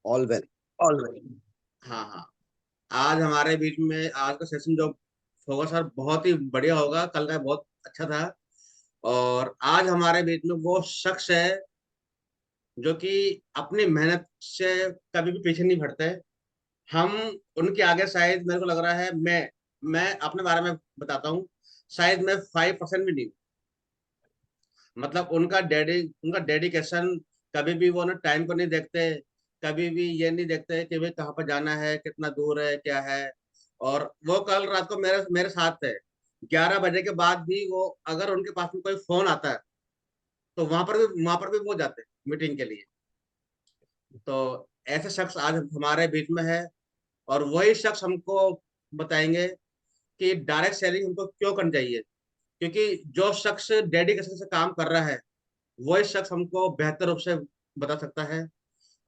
All well. All right. हाँ हाँ। आज हमारे बीच में आज का सेशन जो होगा सर बहुत ही बढ़िया होगा, कल का बहुत अच्छा था। और आज हमारे बीच में वो शख्स है जो कि अपनी मेहनत से कभी भी पीछे नहीं हटते। हम उनके आगे शायद मेरे को लग रहा है, मैं अपने बारे में बताता हूँ, शायद मैं 5% भी नहीं। मतलब उनका डेडिकेशन, कभी भी वो ना टाइम को नहीं देखते, कभी भी ये नहीं देखते कि भाई कहाँ पर जाना है, कितना दूर है, क्या है। और वो कल रात को मेरे मेरे साथ थे। 11 बजे के बाद भी वो, अगर उनके पास में कोई फोन आता है तो वहां पर भी वो जाते मीटिंग के लिए। तो ऐसे शख्स आज हमारे बीच में है। और वही शख्स हमको बताएंगे कि डायरेक्ट सेलिंग हमको क्यों करनी चाहिए। क्योंकि जो शख्स डेडिकेशन से काम कर रहा है वही शख्स हमको बेहतर रूप से बता सकता है।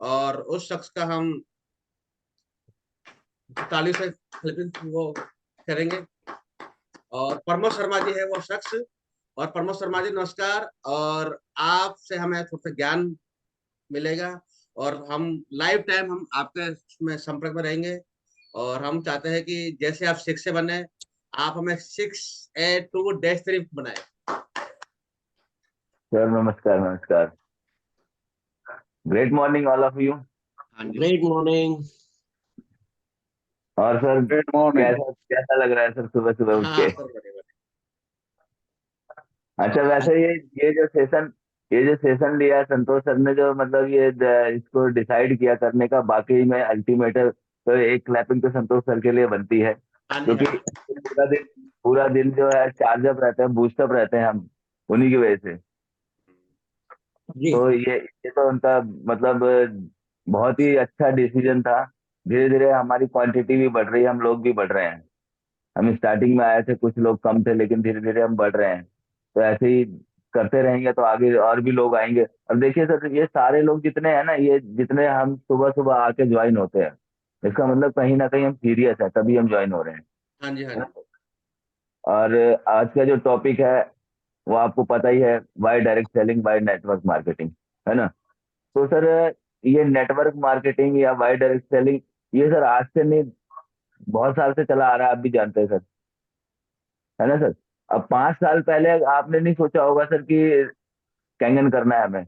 और उस शख्स का हम ताली से वो करेंगे। और प्रमोद शर्मा जी है वो शख्स। और प्रमोद शर्मा जी नमस्कार। और आपसे हमें थोड़ा सा ज्ञान मिलेगा। और हम लाइफ टाइम हम आपके में संपर्क में रहेंगे। और हम चाहते हैं कि जैसे आप 6 से बने, आप हमें 6A2-3 बनाए। सर नमस्कार नमस्कार। Great morning all of you. हाँ जी। Great morning. और सर गुड मॉर्निंग। कैसा कैसा लग रहा है सर सुबह सुबह उठ हाँ के? सर, बढ़िया अच्छा वैसे ये जो सेशन लिया है संतोष सर ने, जो मतलब इसको डिसाइड किया करने का, बाकी में अल्टीमेट तो एक क्लैपिंग तो संतोष सर के लिए बनती है, बढ़िया। हाँ जी, क्योंकि हाँ जी। पूरा दिन जो है चार्जअप रहते हैं, बूस्टअप रहते हैं हम उन्हीं की वजह से। जी। तो ये तो उनका मतलब बहुत ही अच्छा डिसीजन था। धीरे धीरे हमारी क्वांटिटी भी बढ़ रही है, हम लोग भी बढ़ रहे हैं। हम स्टार्टिंग में आए थे, कुछ लोग कम थे, लेकिन धीरे धीरे हम बढ़ रहे हैं। तो ऐसे ही करते रहेंगे तो आगे और भी लोग आएंगे। और देखिए सर, ये सारे लोग जितने हैं ना, ये जितने हम सुबह सुबह आके ज्वाइन होते हैं, इसका मतलब कहीं ना कहीं हम सीरियस है, तभी हम ज्वाइन हो रहे हैं। हाँ जी, हाँ है जी। ना? और आज का जो टॉपिक है वो आपको पता ही है, why direct selling by network marketing, है ना? तो सर ये नेटवर्क मार्केटिंग या वाई डायरेक्ट सेलिंग, ये सर आज से नहीं, बहुत साल से चला आ रहा है, आप भी जानते हैं सर, है ना सर? अब 5 साल पहले आपने नहीं सोचा होगा सर कि कैंगन करना है हमें,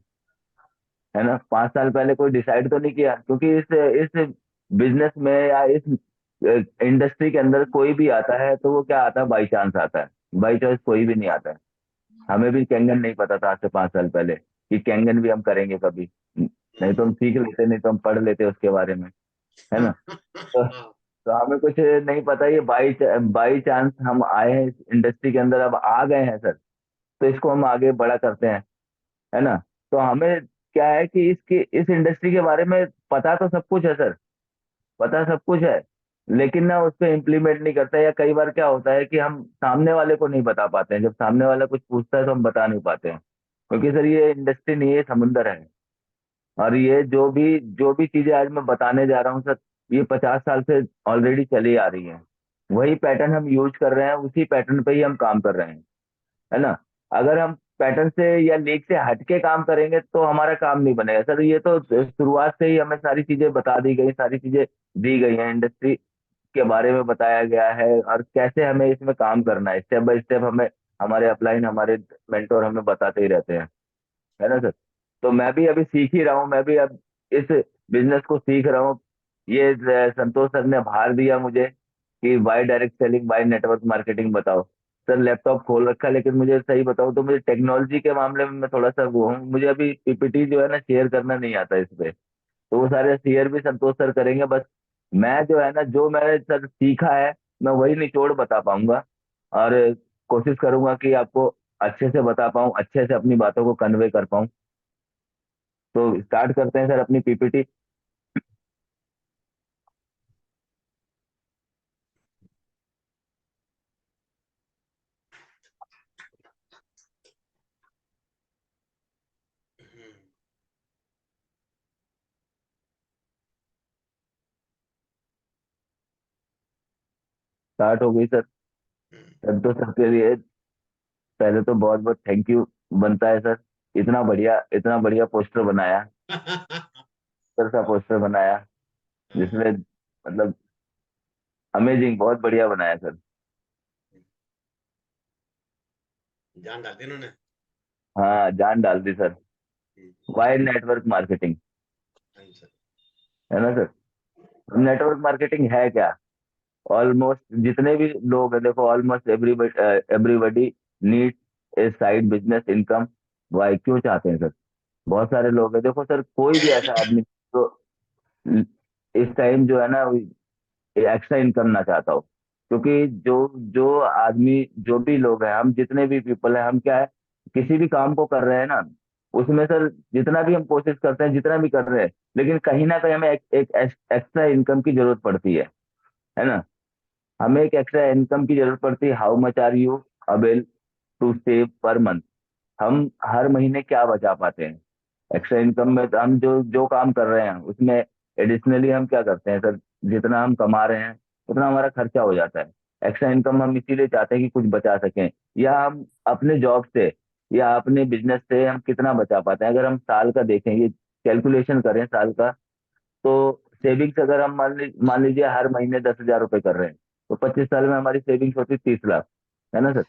है ना? 5 साल पहले कोई डिसाइड तो नहीं किया, क्योंकि इस बिजनेस में या इस इंडस्ट्री के अंदर कोई भी आता है तो वो क्या आता है, बाई चांस आता है। बाई चांस कोई भी नहीं आता है। हमें भी कैंगन नहीं पता था आज से 5 साल पहले कि कैंगन भी हम करेंगे कभी। नहीं तो हम सीख लेते, नहीं तो हम पढ़ लेते उसके बारे में, है ना? तो, हाँ। तो हमें कुछ नहीं पता, ये बाई बाई चांस हम आए हैं इस इंडस्ट्री के अंदर, अब आ गए हैं सर, तो इसको हम आगे बड़ा करते हैं, है ना? तो हमें क्या है कि इसकी इस इंडस्ट्री के बारे में पता तो सब कुछ है सर, पता सब कुछ है, लेकिन ना उस पर इम्प्लीमेंट नहीं करते। या कई बार क्या होता है कि हम सामने वाले को नहीं बता पाते हैं, जब सामने वाला कुछ पूछता है तो हम बता नहीं पाते हैं, क्योंकि सर ये इंडस्ट्री नहीं है, ये समुंदर है। और ये जो भी चीजें आज मैं बताने जा रहा हूँ सर, ये 50 साल से ऑलरेडी चली आ रही है। वही पैटर्न हम यूज कर रहे हैं, उसी पैटर्न पे ही हम काम कर रहे हैं, है ना? अगर हम पैटर्न से या लीक से हटके काम करेंगे तो हमारा काम नहीं बनेगा सर। ये तो शुरुआत से ही हमें सारी चीजें बता दी गई, सारी चीजें दी गई हैं, इंडस्ट्री के बारे में बताया गया है, और कैसे हमें इसमें काम करना है, स्टेप बाय स्टेप हमें हमारे अपलाइन, हमारे मेंटोर हमें बताते ही रहते हैं, है ना सर? तो मैं भी अभी सीख ही रहा हूँ, मैं भी अब इस बिजनेस को सीख रहा हूँ। ये संतोष सर ने भार दिया मुझे कि by direct selling by network marketing बताओ। सर लैपटॉप खोल रखा है, लेकिन मुझे सही बताओ तो मुझे टेक्नोलॉजी के मामले में मैं थोड़ा सा वो हूँ, मुझे अभी पीपीटी जो है ना शेयर करना नहीं आता इस पे। तो वो सारे शेयर भी संतोष सर करेंगे, बस मैं जो है ना, जो मैंने सर सीखा है, मैं वही निचोड़ बता पाऊंगा। और कोशिश करूंगा कि आपको अच्छे से बता पाऊँ, अच्छे से अपनी बातों को कन्वे कर पाऊँ। तो स्टार्ट करते हैं सर अपनी पीपीटी। स्टार्ट हो गई सर। तब तो सबके लिए पहले तो बहुत बहुत थैंक यू बनता है सर, इतना बढ़िया पोस्टर बनाया। सुंदर सा पोस्टर बनाया, जिसमें मतलब अमेजिंग, बहुत बढ़िया बनाया सर। जान डाल दी उन्होंने। हाँ, जान डाल दी सर। हम्म, वाइड नेटवर्क मार्केटिंग, हाँ जी सर। है ना सर। नेटवर्क मार्केटिंग है क्या? ऑलमोस्ट जितने भी लोग हैं, देखो, almost everybody everybody need a side business income. Why, क्यों चाहते हैं सर? बहुत सारे लोग हैं, देखो सर, कोई भी ऐसा आदमी तो इस टाइम जो है ना, एक्स्ट्रा इनकम ना चाहता हो। क्योंकि जो जो आदमी, जो भी लोग हैं, हम जितने भी पीपल हैं, हम क्या है, किसी भी काम को कर रहे हैं ना, उसमें सर जितना भी हम कोशिश करते हैं, जितना भी कर रहे हैं, लेकिन कहीं ना कहीं हमें एक एक्स्ट्रा इनकम की जरूरत पड़ती है ना। हमें एक एक्स्ट्रा इनकम की जरूरत पड़ती है। How much are you avail to save per month? हम हर महीने क्या बचा पाते हैं एक्स्ट्रा इनकम में? तो हम जो जो काम कर रहे हैं उसमें एडिशनली हम क्या करते हैं सर, जितना हम कमा रहे हैं उतना हमारा खर्चा हो जाता है। एक्स्ट्रा इनकम हम इसीलिए चाहते हैं कि कुछ बचा सकें, या हम अपने जॉब से या अपने बिजनेस से हम कितना बचा पाते हैं। अगर हम साल का देखें, ये कैलकुलेशन करें साल का, तो सेविंग्स अगर हम मान लीजिए हर महीने 10,000 रुपये कर रहे हैं, तो 25 साल में हमारी सेविंग्स होती 30 लाख, है ना सर।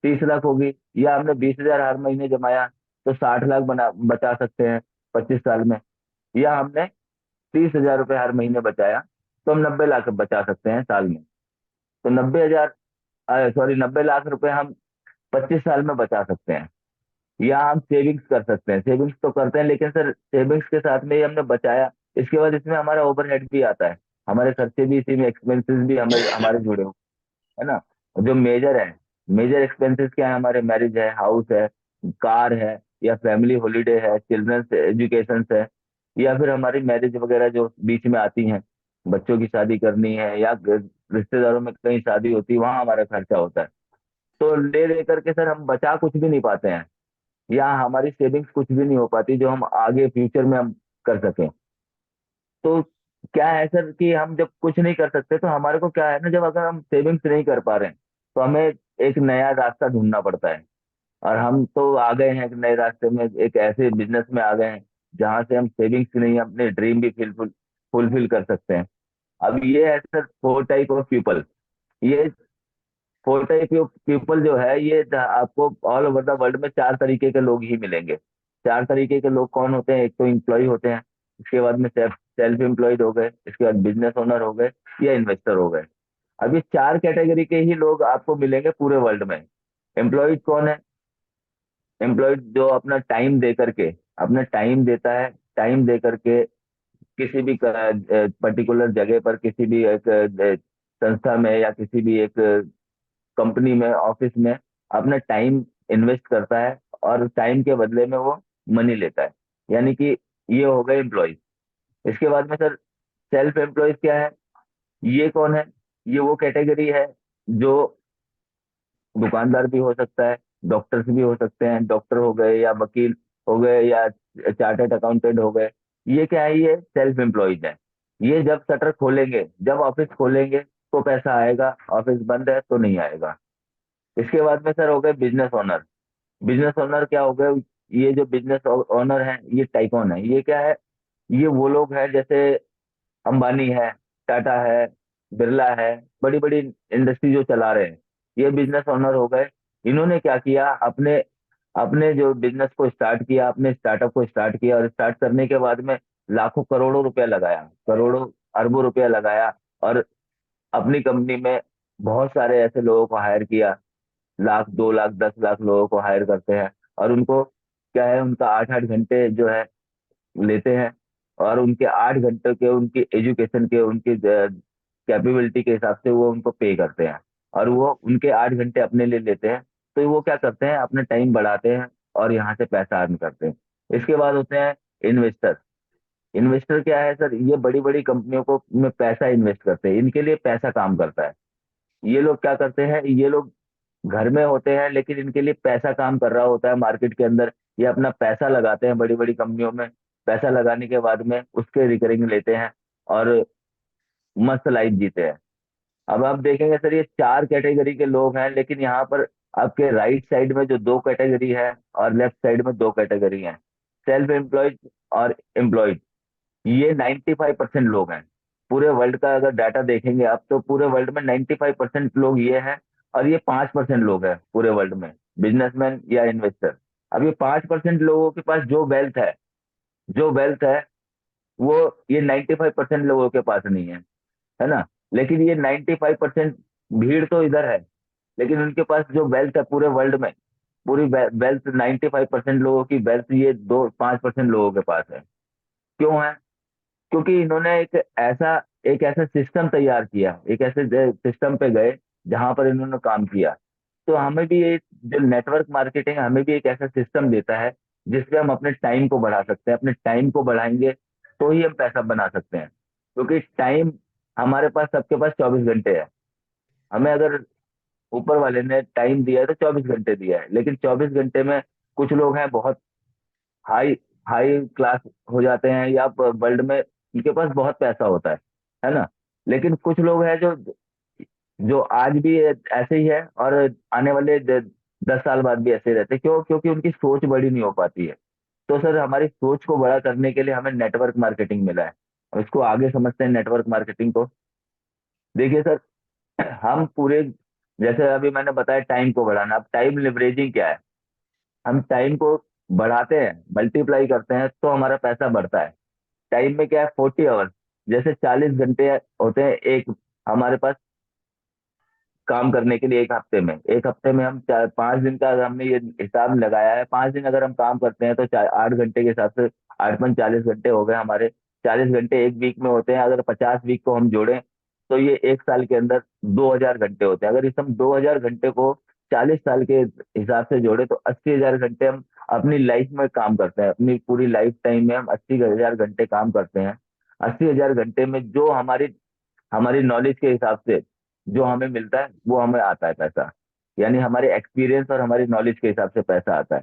30 लाख होगी, या हमने 20,000 हर महीने जमाया, तो 60 लाख बचा सकते हैं 25 साल में। या हमने 30,000 रुपये हर महीने बचाया, तो हम 90 लाख बचा सकते हैं साल में। तो 90,000, सॉरी, 90 लाख रुपए हम 25 साल में बचा सकते हैं। या हम सेविंग्स कर सकते हैं, सेविंग्स तो करते हैं, लेकिन सर सेविंग्स के साथ में ही हमने बचाया, इसके बाद इसमें हमारा ओवरहेड भी आता है, हमारे खर्चे भी इसी में, एक्सपेंसेस भी हमारे हमारे जुड़े हुए, है ना। जो मेजर है, मेजर एक्सपेंसेस क्या है हमारे? मैरिज है, हाउस है, कार है, या फैमिली हॉलीडे है, चिल्ड्रंस एजुकेशन है, या फिर हमारी मैरिज वगैरह जो बीच में आती हैं, बच्चों की शादी करनी है, या रिश्तेदारों में कहीं शादी होती है, वहां हमारा खर्चा होता है। तो ले दे करके सर हम बचा कुछ भी नहीं पाते हैं, या हमारी सेविंग्स कुछ भी नहीं हो पाती जो हम आगे फ्यूचर में हम कर सकें। तो क्या है सर कि हम जब कुछ नहीं कर सकते, तो हमारे को क्या है ना, जब अगर हम सेविंग्स नहीं कर पा रहे हैं, तो हमें एक नया रास्ता ढूंढना पड़ता है। और हम तो आ गए हैं एक नए रास्ते में, एक ऐसे बिजनेस में आ गए हैं जहां से हम सेविंग्स नहीं, अपने ड्रीम भी फुलफिल कर सकते हैं। अब ये है सर 4 टाइप ऑफ पीपल। ये 4 टाइप ऑफ पीपल जो है, ये आपको ऑल ओवर द वर्ल्ड में 4 तरीके के लोग ही मिलेंगे। 4 तरीके के लोग कौन होते हैं? एक तो इम्प्लॉय होते हैं, इसके बाद में सेल्फ एम्प्लॉयड हो गए, इसके बाद बिजनेस ओनर हो गए, या इन्वेस्टर हो गए। अब ये 4 कैटेगरी के ही लोग आपको मिलेंगे पूरे वर्ल्ड में। एम्प्लॉयड कौन है? एम्प्लॉयड जो अपना टाइम दे करके, अपना टाइम देता है, टाइम दे करके किसी भी पर्टिकुलर जगह पर, किसी भी एक संस्था में, या किसी भी एक कंपनी में, ऑफिस में अपना टाइम इन्वेस्ट करता है, और टाइम के बदले में वो मनी लेता है, यानी कि ये हो गए एम्प्लॉयज। इसके बाद में सर सेल्फ एम्प्लॉयज क्या है? ये कौन है? ये वो कैटेगरी है जो दुकानदार भी हो सकता है, डॉक्टर्स भी हो सकते हैं, डॉक्टर हो गए, या वकील हो गए, या चार्टर्ड अकाउंटेंट हो गए। ये क्या है? ये सेल्फ एम्प्लॉयड है। ये जब शटर खोलेंगे, जब ऑफिस खोलेंगे, तो पैसा आएगा, ऑफिस बंद है तो नहीं आएगा। इसके बाद में सर हो गए बिजनेस ओनर। बिजनेस ओनर क्या हो गए? ये जो बिजनेस ओनर है, ये टाइकॉन है। ये क्या है? ये वो लोग हैं जैसे अंबानी है, टाटा है, बिरला है, बड़ी बड़ी इंडस्ट्री जो चला रहे हैं, ये बिजनेस ओनर हो गए। इन्होंने क्या किया? अपने अपने जो बिजनेस को स्टार्ट किया, अपने स्टार्टअप को स्टार्ट किया, और स्टार्ट करने के बाद में लाखों करोड़ों रुपया लगाया, करोड़ों अरबों रुपया लगाया, और अपनी कंपनी में बहुत सारे ऐसे लोगों को हायर किया। लाख, 2 लाख, 10 लाख लोगों को हायर करते हैं, और उनको क्या है, उनका 8-8 घंटे जो है लेते हैं, और उनके 8 घंटे के, उनकी एजुकेशन के, उनकी कैपेबिलिटी के हिसाब से वो उनको पे करते हैं, और वो उनके 8 घंटे अपने लिए लेते हैं। तो वो क्या करते हैं? अपना टाइम बढ़ाते हैं, और यहाँ से पैसा अर्न करते हैं। इसके बाद होते हैं इन्वेस्टर। इन्वेस्टर क्या है सर? ये बड़ी बड़ी कंपनियों को में पैसा इन्वेस्ट करते हैं, इनके लिए पैसा काम करता है। ये लोग क्या करते हैं? ये लोग घर में होते हैं, लेकिन इनके लिए पैसा काम कर रहा होता है मार्केट के अंदर। ये अपना पैसा लगाते हैं बड़ी बड़ी कंपनियों में, पैसा लगाने के बाद में उसके रिकरिंग लेते हैं, और मस्त लाइफ जीते हैं। अब आप देखेंगे सर, ये 4 कैटेगरी के लोग हैं, लेकिन यहाँ पर आपके राइट साइड में जो 2 कैटेगरी है, और लेफ्ट साइड में 2 कैटेगरी है, सेल्फ एम्प्लॉयड और एम्प्लॉयड। ये 95% लोग हैं। पूरे वर्ल्ड का अगर डाटा देखेंगे आप, तो पूरे वर्ल्ड में 95% लोग ये हैं, और ये 5% लोग हैं पूरे वर्ल्ड में, बिजनेसमैन या इन्वेस्टर। अब ये 5% लोगों के पास जो वेल्थ है वो ये 95% लोगों के पास नहीं है ना। लेकिन ये 95% भीड़ तो इधर है, लेकिन उनके पास जो वेल्थ है पूरे वर्ल्ड में, पूरी वेल्थ 95% लोगों की वेल्थ ये 2-5% लोगों के पास है। क्यों है? क्योंकि इन्होंने एक ऐसा सिस्टम तैयार किया, एक ऐसे सिस्टम पे गए जहां पर इन्होंने काम किया। तो हमें भी ये जो नेटवर्क मार्केटिंग हमें भी एक ऐसा सिस्टम देता है जिससे हम अपने टाइम को बढ़ा सकते हैं। अपने टाइम को बढ़ाएंगे तो ही हम पैसा बना सकते हैं, क्योंकि टाइम हमारे पास, सबके पास 24 घंटे है। हमें अगर ऊपर वाले ने टाइम दिया है तो 24 घंटे दिया है, लेकिन 24 घंटे में कुछ लोग हैं बहुत हाई हाई क्लास हो जाते हैं, या वर्ल्ड में उनके पास बहुत पैसा होता है ना। लेकिन कुछ लोग हैं जो जो आज भी ऐसे ही है, और आने वाले 10 साल बाद भी ऐसे ही रहते हैं। क्यों? क्योंकि उनकी सोच बड़ी नहीं हो पाती है। तो सर, हमारी सोच को बड़ा करने के लिए हमें नेटवर्क मार्केटिंग मिला है। अब इसको आगे समझते हैं नेटवर्क मार्केटिंग को। देखिए सर, हम पूरे, जैसे अभी मैंने बताया टाइम को बढ़ाना, अब टाइम लिवरेजिंग क्या है? हम टाइम को बढ़ाते हैं, मल्टीप्लाई करते हैं तो हमारा पैसा बढ़ता है। टाइम में क्या है? 40 आवर्स, जैसे 40 घंटे होते हैं एक हमारे पास काम करने के लिए। एक हफ्ते में हम 5 दिन का, अगर हमने ये हिसाब लगाया है, 5 दिन अगर हम काम करते हैं तो 8 घंटे के हिसाब से 8×5 40 घंटे हो गए हमारे। 40 घंटे एक वीक में होते हैं, अगर 50 वीक को हम जोड़ें तो ये एक साल के अंदर 2,000 घंटे होते हैं। अगर इस हम 2,000 घंटे को 40 साल के हिसाब से जोड़े तो 80,000 घंटे हम अपनी लाइफ में काम करते हैं। अपनी पूरी लाइफ टाइम में हम 80,000 घंटे काम करते हैं। 80,000 घंटे में जो हमारी हमारी नॉलेज के हिसाब से जो हमें मिलता है वो हमें आता है पैसा। यानी हमारे एक्सपीरियंस और हमारी नॉलेज के हिसाब से पैसा आता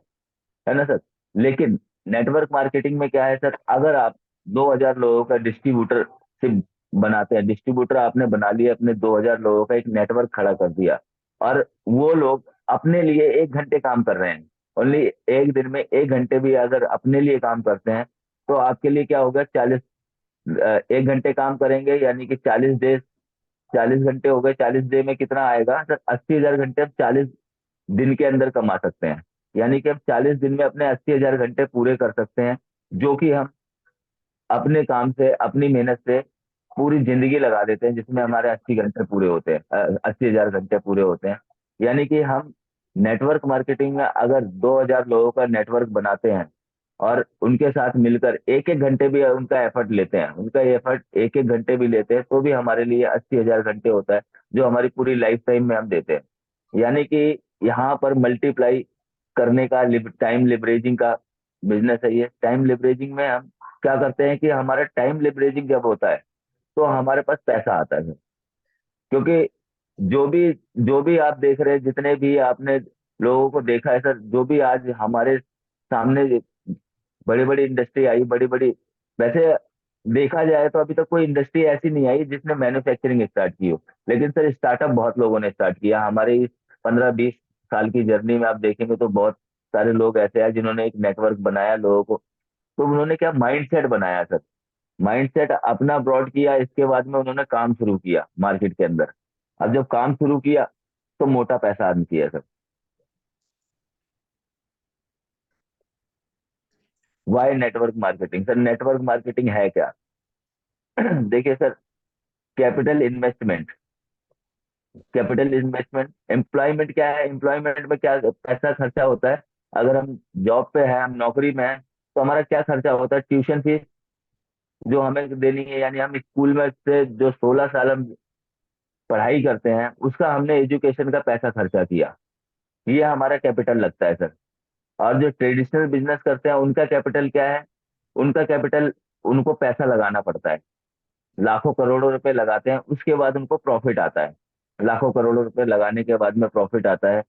है ना सर। लेकिन नेटवर्क मार्केटिंग में क्या है सर? अगर आप 2,000 लोगों का डिस्ट्रीब्यूटरशिप बनाते हैं, डिस्ट्रीब्यूटर आपने बना लिया, अपने 2,000 लोगों का एक नेटवर्क खड़ा कर दिया, और वो लोग अपने लिए 1 घंटे काम कर रहे हैं, ओनली एक दिन में 1 घंटे भी अगर अपने लिए काम करते हैं, तो आपके लिए क्या होगा? 1 घंटे काम करेंगे, यानी कि 40 डे, 40 घंटे हो गए। 40 डे में कितना आएगा सर? 80,000 घंटे हम 40 दिन के अंदर कमा सकते हैं। यानी कि हम 40 दिन में अपने 80,000 घंटे पूरे कर सकते हैं, जो कि हम अपने काम से, अपनी मेहनत से पूरी जिंदगी लगा देते हैं, जिसमें हमारे 80 घंटे पूरे होते हैं, 80,000 घंटे पूरे होते हैं। यानी कि हम नेटवर्क मार्केटिंग में अगर 2,000 लोगों का नेटवर्क बनाते हैं, और उनके साथ मिलकर एक एक घंटे भी उनका एफर्ट लेते हैं, उनका एफर्ट एक एक घंटे भी लेते हैं, तो भी हमारे लिए 80,000 घंटे होता है, जो हमारी पूरी लाइफ टाइम में हम देते हैं। यानी कि यहाँ पर मल्टीप्लाई करने का, टाइम लिवरेजिंग का बिजनेस है ये। टाइम लिवरेजिंग में हम क्या करते हैं कि हमारा टाइम लिवरेजिंग जब होता है तो हमारे पास पैसा आता है। क्योंकि जो भी जो भी आप देख रहे हैं, जितने भी आपने लोगों को देखा है सर, जो भी आज हमारे सामने बड़ी बड़ी इंडस्ट्री आई, बड़ी बड़ी, वैसे देखा जाए तो अभी तक कोई इंडस्ट्री ऐसी नहीं आई जिसने मैन्युफैक्चरिंग स्टार्ट की हो। लेकिन सर, स्टार्टअप बहुत लोगों ने स्टार्ट किया। हमारे इस 15-20 साल की जर्नी में आप देखेंगे तो बहुत सारे लोग ऐसे हैं जिन्होंने एक नेटवर्क बनाया लोगों को। तो उन्होंने क्या माइंडसेट बनाया सर? माइंडसेट अपना ब्रॉड किया, इसके बाद में उन्होंने काम शुरू किया मार्केट के अंदर। अब जब काम शुरू किया तो मोटा पैसा अर्न किया sir. Why network marketing? Sir, network marketing है क्या? देखिए सर, कैपिटल इन्वेस्टमेंट, एम्प्लॉयमेंट क्या है? एम्प्लॉयमेंट में क्या पैसा खर्चा होता है? अगर हम जॉब पे हैं, हम नौकरी में हैं, तो हमारा क्या खर्चा होता है? ट्यूशन फीस जो हमें देनी है, यानी हम स्कूल में से जो 16 साल हम पढ़ाई करते हैं, उसका हमने एजुकेशन का पैसा खर्चा किया, ये हमारा कैपिटल लगता है सर। और जो ट्रेडिशनल बिजनेस करते हैं उनका कैपिटल क्या है? उनका कैपिटल, उनको पैसा लगाना पड़ता है, लाखों करोड़ों रुपए लगाते हैं, उसके बाद उनको प्रॉफिट आता है। लाखों करोड़ों रुपए लगाने के बाद में प्रॉफिट आता है।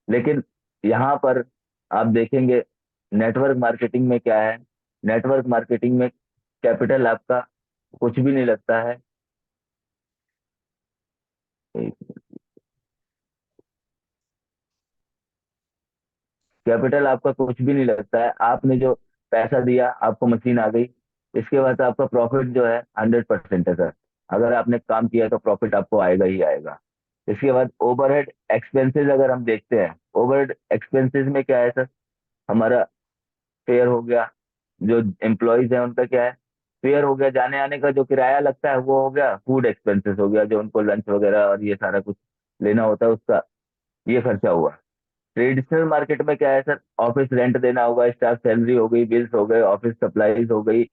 लेकिन यहाँ पर आप देखेंगे नेटवर्क मार्केटिंग में क्या है? नेटवर्क मार्केटिंग में कैपिटल आपका कुछ भी नहीं लगता है। कैपिटल आपका कुछ भी नहीं लगता है। आपने जो पैसा दिया, आपको मशीन आ गई, इसके बाद आपका प्रॉफिट जो है 100% है सर। अगर आपने काम किया तो प्रॉफिट आपको आएगा ही आएगा। इसके बाद ओवरहेड एक्सपेंसेस अगर हम देखते हैं, ओवरहेड एक्सपेंसेस में क्या है सर, हमारा फेयर हो गया, जो एम्प्लॉयज है उनका क्या है, फेयर हो गया, जाने आने का जो किराया लगता है वो हो गया, फूड एक्सपेंसेस हो गया, जो उनको लंच वगैरह और ये सारा कुछ लेना होता है उसका ये खर्चा हुआ। ट्रेडिशनल मार्केट में क्या है सर, ऑफिस रेंट देना होगा, स्टाफ सैलरी हो गई, बिल्स हो गए, ऑफिस सप्लाईज हो गई,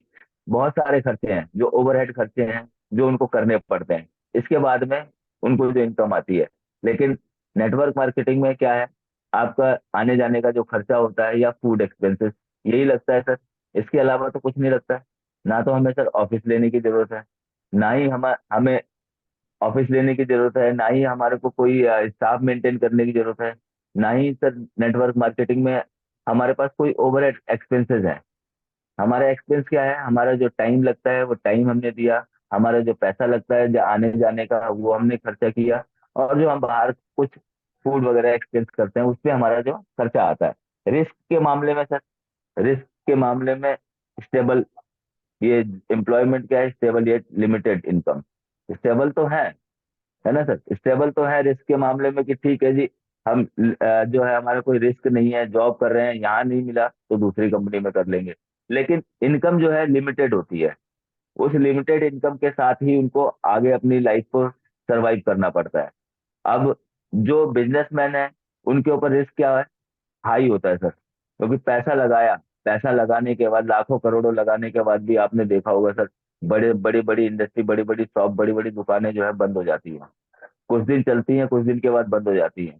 बहुत सारे खर्चे हैं जो ओवरहेड खर्चे हैं जो उनको करने पड़ते हैं। इसके बाद में उनको जो इनकम आती है। लेकिन नेटवर्क मार्केटिंग में क्या है, आपका आने जाने का जो खर्चा होता है या फूड एक्सपेंसेस, यही लगता है सर। इसके अलावा तो कुछ नहीं लगता है। ना तो हमें सर ऑफिस लेने की जरूरत है, ना ही हमें ऑफिस लेने की जरूरत है, ना ही हमारे को कोई स्टाफ मेंटेन करने की जरूरत है, ना ही सर नेटवर्क मार्केटिंग में हमारे पास कोई ओवर एक्सपेंसेस है। हमारा एक्सपेंस क्या है, हमारा जो टाइम लगता है वो टाइम हमने दिया, हमारा जो पैसा लगता है जो आने जाने का वो हमने खर्चा किया, और जो हम बाहर कुछ फूड वगैरह एक्सपेंस करते हैं उस पे हमारा जो खर्चा आता है। रिस्क के मामले में सर, रिस्क के मामले में स्टेबल, ये एम्प्लॉयमेंट क्या है, स्टेबल ये लिमिटेड इनकम, स्टेबल तो है ना सर, स्टेबल तो है रिस्क के मामले में कि ठीक है जी, हम जो है हमारा कोई रिस्क नहीं है, जॉब कर रहे हैं, यहाँ नहीं मिला तो दूसरी कंपनी में कर लेंगे। लेकिन इनकम जो है लिमिटेड होती है, उस लिमिटेड इनकम के साथ ही उनको आगे अपनी लाइफ को सरवाइव करना पड़ता है। अब जो बिजनेसमैन है उनके ऊपर रिस्क क्या है, हाई होता है सर, क्योंकि पैसा लगाया, पैसा लगाने के बाद लाखों करोड़ों लगाने के बाद भी आपने देखा होगा सर, बड़े बड़ी बड़ी इंडस्ट्री, बड़ी बड़ी शॉप, बड़ी बड़ी दुकानें जो है बंद हो जाती हैं। कुछ दिन चलती हैं, कुछ दिन के बाद बंद हो जाती हैं।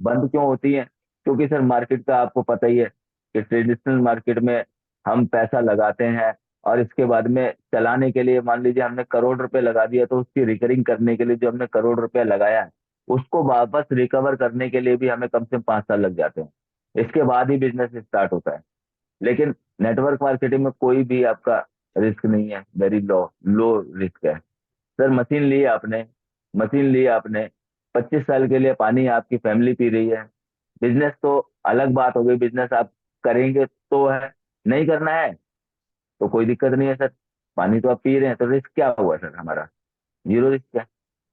बंद क्यों होती हैं? क्योंकि सर मार्केट का आपको पता ही है कि ट्रेडिशनल मार्केट में हम पैसा लगाते हैं, और इसके बाद में चलाने के लिए मान लीजिए हमने करोड़ रुपए लगा दिया, तो उसकी रिकरिंग करने के लिए जो हमने करोड़ रुपया लगाया है उसको वापस रिकवर करने के लिए भी हमें कम से कम 5 साल लग जाते हैं। इसके बाद ही बिजनेस स्टार्ट होता है। लेकिन नेटवर्क मार्केटिंग में कोई भी आपका रिस्क नहीं है, वेरी लो, लो रिस्क है सर। मशीन ली आपने, 25 साल के लिए पानी आपकी फैमिली पी रही है। बिजनेस तो अलग बात हो गई, बिजनेस आप करेंगे तो है, नहीं करना है तो कोई दिक्कत नहीं है सर। पानी तो आप पी रहे हैं तो रिस्क क्या हुआ सर हमारा, जीरो रिस्क है।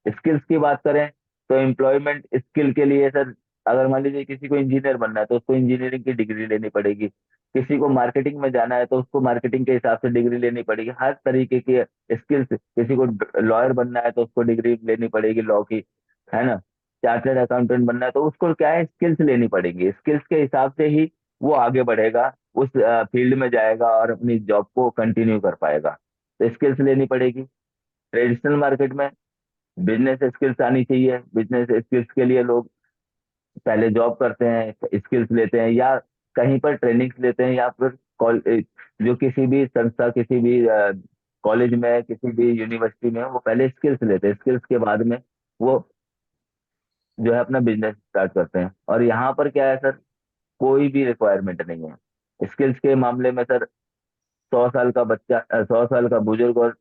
स्किल्स की बात करें तो एम्प्लॉयमेंट स्किल के लिए सर, अगर मान लीजिए किसी को इंजीनियर बनना है तो उसको इंजीनियरिंग की डिग्री लेनी पड़ेगी, किसी को मार्केटिंग में जाना है तो उसको मार्केटिंग के हिसाब से डिग्री लेनी पड़ेगी, हर तरीके की स्किल्स। किसी को लॉयर बनना है तो उसको डिग्री लेनी पड़ेगी लॉ की, है ना। चार्टर्ड अकाउंटेंट बनना है तो उसको क्या है, स्किल्स लेनी पड़ेगी, स्किल्स के हिसाब से ही वो आगे बढ़ेगा, उस फील्ड में जाएगा और अपनी जॉब को कंटिन्यू कर पाएगा। तो स्किल्स लेनी पड़ेगी। ट्रेडिशनल मार्केट में बिजनेस स्किल्स आनी चाहिए, बिजनेस स्किल्स के लिए लोग पहले जॉब करते हैं, स्किल्स लेते हैं, या कहीं पर ट्रेनिंग्स लेते हैं, या फिर जो किसी भी संस्था, किसी भी कॉलेज में, किसी भी यूनिवर्सिटी में वो पहले स्किल्स लेते हैं, स्किल्स के बाद में वो जो है अपना बिजनेस स्टार्ट करते हैं। और यहाँ पर क्या है सर, कोई भी रिक्वायरमेंट नहीं है स्किल्स के मामले में सर। 100 साल का बच्चा, 100 साल का बुजुर्ग और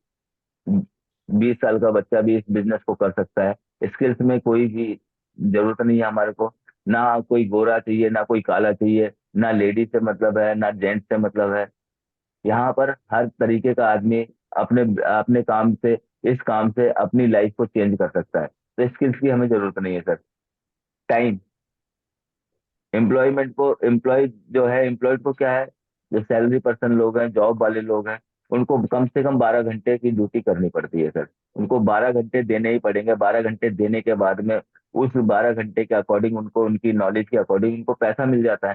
20 साल का बच्चा भी इस बिजनेस को कर सकता है। स्किल्स में कोई भी जरूरत नहीं है हमारे को, ना कोई गोरा चाहिए, ना कोई काला चाहिए, ना लेडीज से मतलब है, ना जेंट्स से मतलब है। यहाँ पर हर तरीके का आदमी अपने अपने काम से, इस काम से अपनी लाइफ को चेंज कर सकता है। तो स्किल्स की हमें जरूरत नहीं है सर। टाइम, एम्प्लॉयमेंट को, एम्प्लॉय जो है, एम्प्लॉयड को क्या है, जो सैलरी पर्सन लोग हैं, जॉब वाले लोग हैं, उनको कम से कम 12 घंटे की ड्यूटी करनी पड़ती है सर। उनको 12 घंटे देने ही पड़ेंगे। 12 घंटे देने के बाद में उस 12 घंटे के अकॉर्डिंग उनको, उनकी नॉलेज के अकॉर्डिंग उनको पैसा मिल जाता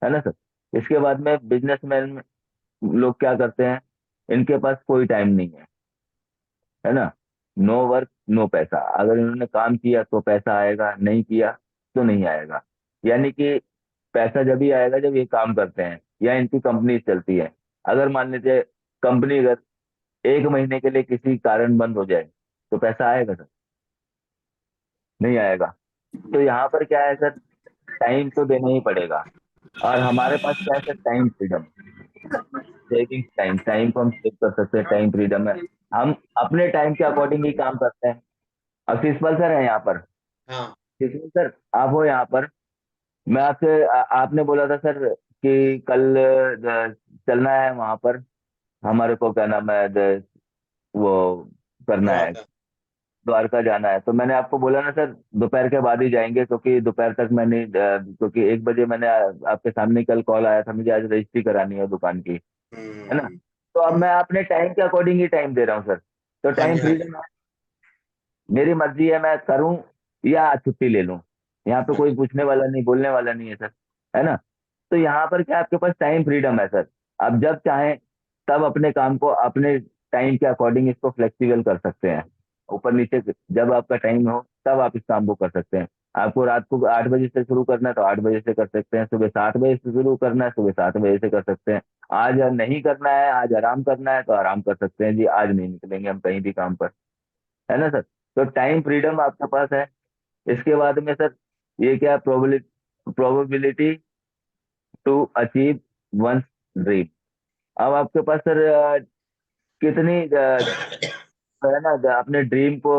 है ना सर। इसके बाद में बिजनेसमैन लोग क्या करते हैं, इनके पास कोई टाइम नहीं है ना। नो वर्क नो पैसा, अगर इन्होंने काम किया तो पैसा आएगा, नहीं किया तो नहीं आएगा। यानी कि पैसा जब ही आएगा जब ये काम करते हैं या इनकी कंपनी चलती है। अगर मान लीजिए कंपनी अगर 1 महीने के लिए किसी कारण बंद हो जाए तो पैसा आएगा सर, नहीं आएगा। तो यहाँ पर क्या है सर, टाइम तो देना ही पड़ेगा। और हमारे पास क्या है sir, time freedom, saving time, time को हम सेव कर सकते हैं, टाइम फ्रीडम है। हम अपने टाइम के अकॉर्डिंग ही काम करते हैं। अब प्रिंसिपल सर है यहाँ पर, हाँ। प्रिंसिपल सर आप हो यहाँ पर। मैं आपसे आपने बोला था सर कि कल चलना है वहां पर, हमारे को क्या नाम है वो करना है, द्वारका। द्वारका जाना है। तो मैंने आपको बोला ना सर, दोपहर के बाद ही जाएंगे, क्योंकि दोपहर तक मैंने क्योंकि 1 बजे मैंने आपके सामने कल कॉल आया था, मुझे आज रजिस्ट्री करानी है दुकान की, है ना। हम्म। तो अब हम्म। मैं अपने टाइम के अकॉर्डिंग ही टाइम दे रहा हूँ सर। तो हाँ टाइम जी, हाँ जी। फ्रीडम है, मेरी मर्जी है, मैं करूँ या आज छुट्टी ले लूँ। यहाँ पे कोई अच्छा। पूछने वाला नहीं, बोलने वाला नहीं है सर, है ना। तो यहाँ पर क्या आपके पास टाइम फ्रीडम है सर। आप जब चाहें तब अपने काम को अपने टाइम के अकॉर्डिंग इसको फ्लेक्सिबल कर सकते हैं, ऊपर नीचे जब आपका टाइम हो तब आप इस काम को कर सकते हैं। आपको रात को 8 बजे से शुरू करना है तो 8 बजे से कर सकते हैं, सुबह 7 बजे से शुरू करना है सुबह 7 बजे से कर सकते हैं। आज नहीं करना है, आज आराम करना है तो आराम कर सकते हैं जी, आज नहीं निकलेंगे हम कहीं भी काम पर, है ना सर। तो टाइम फ्रीडम आपके पास है। इसके बाद में सर, ये क्या probability to achieve one dream. अब आपके पास सर कितनी है ना अपने ड्रीम को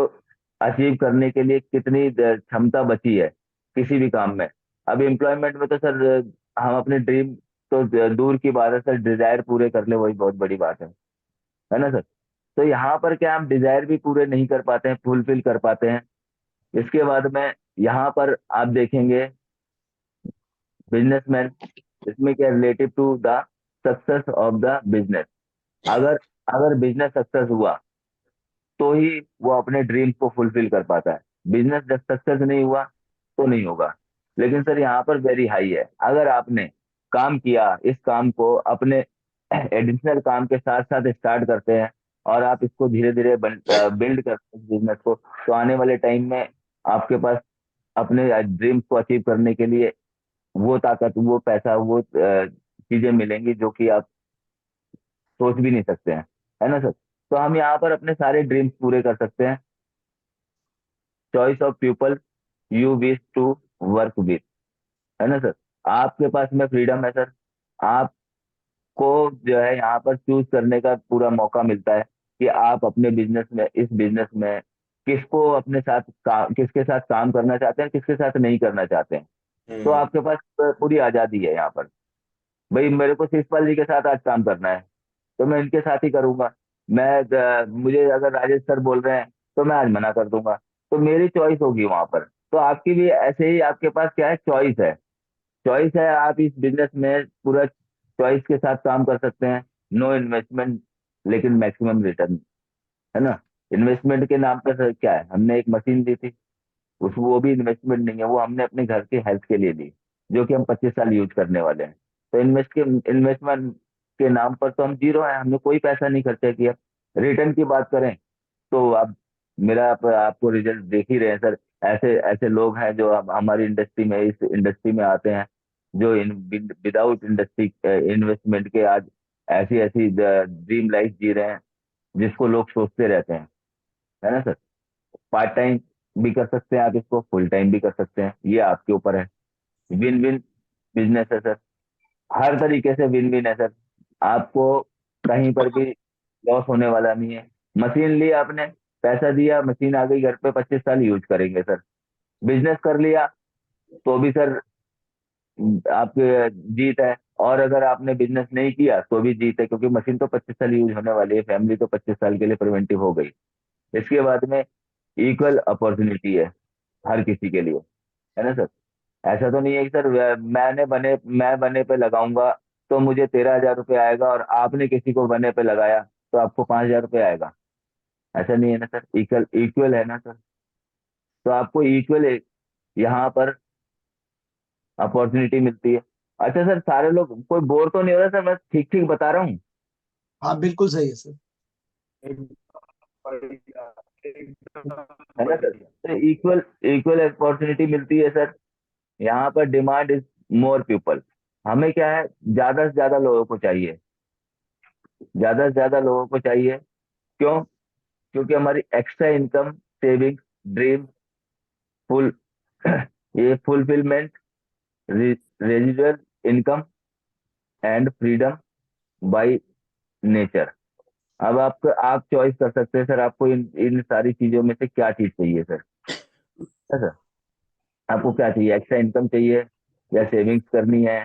अचीव करने के लिए कितनी क्षमता बची है किसी भी काम में। अब एम्प्लॉयमेंट में तो सर हम अपने ड्रीम तो दूर की बात है सर, डिजायर पूरे कर ले वही बहुत बड़ी बात है ना सर। तो यहाँ पर क्या हम डिजायर भी पूरे नहीं कर पाते हैं, फुलफिल कर पाते हैं। इसके बाद में यहाँ पर आप देखेंगे बिजनेसमैन, इसमें क्या relative to the success of the business. अगर अगर बिजनेस सक्सेस हुआ तो ही वो अपने ड्रीम्स को फुलफिल कर पाता है। बिजनेस जब सक्सेस नहीं हुआ तो नहीं होगा। लेकिन सर यहाँ पर वेरी हाई है, अगर आपने काम किया, इस काम को अपने एडिशनल काम के साथ साथ स्टार्ट करते हैं और आप इसको धीरे धीरे बिल्ड करते हैं बिजनेस को, तो आने वाले टाइम में आपके पास अपने ड्रीम्स को अचीव करने के लिए वो ताकत, वो पैसा, वो चीजें मिलेंगी जो कि आप सोच भी नहीं सकते हैं, है ना सर। तो हम यहाँ पर अपने सारे ड्रीम्स पूरे कर सकते हैं। Choice of people you wish to work with, है ना सर। आपके पास में फ्रीडम है सर। आपको जो है यहाँ पर चूज करने का पूरा मौका मिलता है कि आप अपने बिजनेस में, इस बिजनेस में किसको अपने साथ किसके साथ काम करना चाहते हैं, किसके साथ नहीं करना चाहते हैं। तो हम्म। आपके पास पूरी आजादी है यहाँ पर। भाई मेरे को शिषपाल जी के साथ आज काम करना है तो मैं इनके साथ ही करूंगा। मुझे अगर राजेश सर बोल रहे हैं तो मैं आज मना कर दूंगा। तो मेरी चॉइस होगी वहां पर। तो आपकी भी ऐसे ही आपके पास क्या है, चॉइस है। चॉइस है, आप इस बिजनेस में पूरा चॉइस के साथ काम कर सकते हैं। नो इन्वेस्टमेंट लेकिन मैक्सिमम रिटर्न, है ना। इन्वेस्टमेंट के नाम पर सर क्या है, हमने एक मशीन दी थी, उस वो भी इन्वेस्टमेंट नहीं है, वो हमने अपने घर के हेल्थ के लिए ली, जो कि हम 25 साल यूज करने वाले हैं। तो इन्वेस्टमेंट के नाम पर तो हम जीरो है, हमने कोई पैसा नहीं खर्चा किया। रिटर्न की बात करें तो आप मेरा आपको रिजल्ट देख ही रहे हैं सर। ऐसे ऐसे लोग हैं जो अब हमारी इंडस्ट्री में, इस इंडस्ट्री में आते हैं, जो विदाउट इंडस्ट्री इन्वेस्टमेंट के आज ऐसी ऐसी ड्रीम लाइफ जी रहे हैं जिसको लोग सोचते रहते हैं, है ना सर। पार्ट टाइम भी कर सकते हैं आप, इसको फुल टाइम भी कर सकते हैं, ये आपके ऊपर है। विन विन बिजनेस है सर, हर तरीके से विन विन है सर। आपको कहीं पर भी लॉस होने वाला नहीं है। मशीन ली आपने, पैसा दिया, मशीन आ गई घर पे, 25 साल यूज करेंगे सर। बिजनेस कर लिया तो भी सर आपके जीत है, और अगर आपने बिजनेस नहीं किया तो भी जीत है, क्योंकि मशीन तो 25 साल यूज होने वाली है, फैमिली तो 25 साल के लिए प्रिवेंटिव हो गई। इसके बाद में इक्वल अपॉर्चुनिटी है हर किसी के लिए, है ना सर। ऐसा तो नहीं है कि सर मैं बने पे लगाऊंगा तो मुझे 13,000 रुपये आएगा, और आपने किसी को बने पे लगाया तो आपको 5,000 रुपये आएगा। ऐसा नहीं है ना सर, इक्वल इक्वल है ना सर। तो आपको इक्वल यहाँ पर अपॉर्चुनिटी मिलती है। अच्छा सर, सारे लोग कोई बोर तो नहीं हो रहा सर, मैं ठीक ठीक बता रहा हूँ, हाँ बिल्कुल सही है सर। है ना सर। तो इक्वल इक्वल अपॉर्चुनिटी मिलती है सर। यहाँ पर डिमांड इज मोर पीपल। हमें क्या है, ज्यादा से ज्यादा लोगों को चाहिए, ज्यादा से ज्यादा लोगों को चाहिए। क्यों? क्योंकि हमारी extra income, saving, dream, full ये fulfilment, residual income and freedom by nature. अब आप चॉइस कर सकते हैं सर, आपको इन इन सारी चीजों में से क्या चीज चाहिए सर, है सर। आपको क्या चाहिए, एक्स्ट्रा इनकम चाहिए, या सेविंग्स करनी है,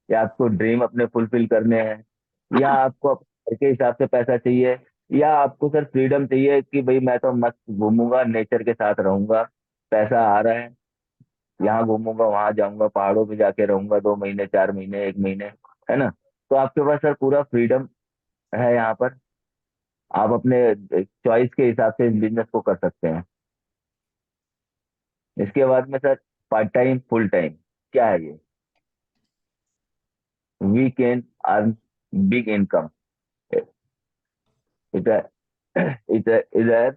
या आपको ड्रीम अपने फुलफिल करने हैं, या आपको घर के हिसाब से पैसा चाहिए, या आपको सर फ्रीडम चाहिए कि भाई मैं तो मस्त घूमूंगा, नेचर के साथ रहूंगा, पैसा आ रहा है, यहाँ घूमूंगा वहां जाऊंगा, पहाड़ों पे जाके रहूंगा 2 महीने 4 महीने 1 महीने, है ना? तो आपके पास सर पूरा फ्रीडम है यहाँ पर। आप अपने चॉइस के हिसाब से इस बिजनेस को कर सकते हैं। इसके बाद में sir part time full time क्या है ये? We can earn big income, it इधर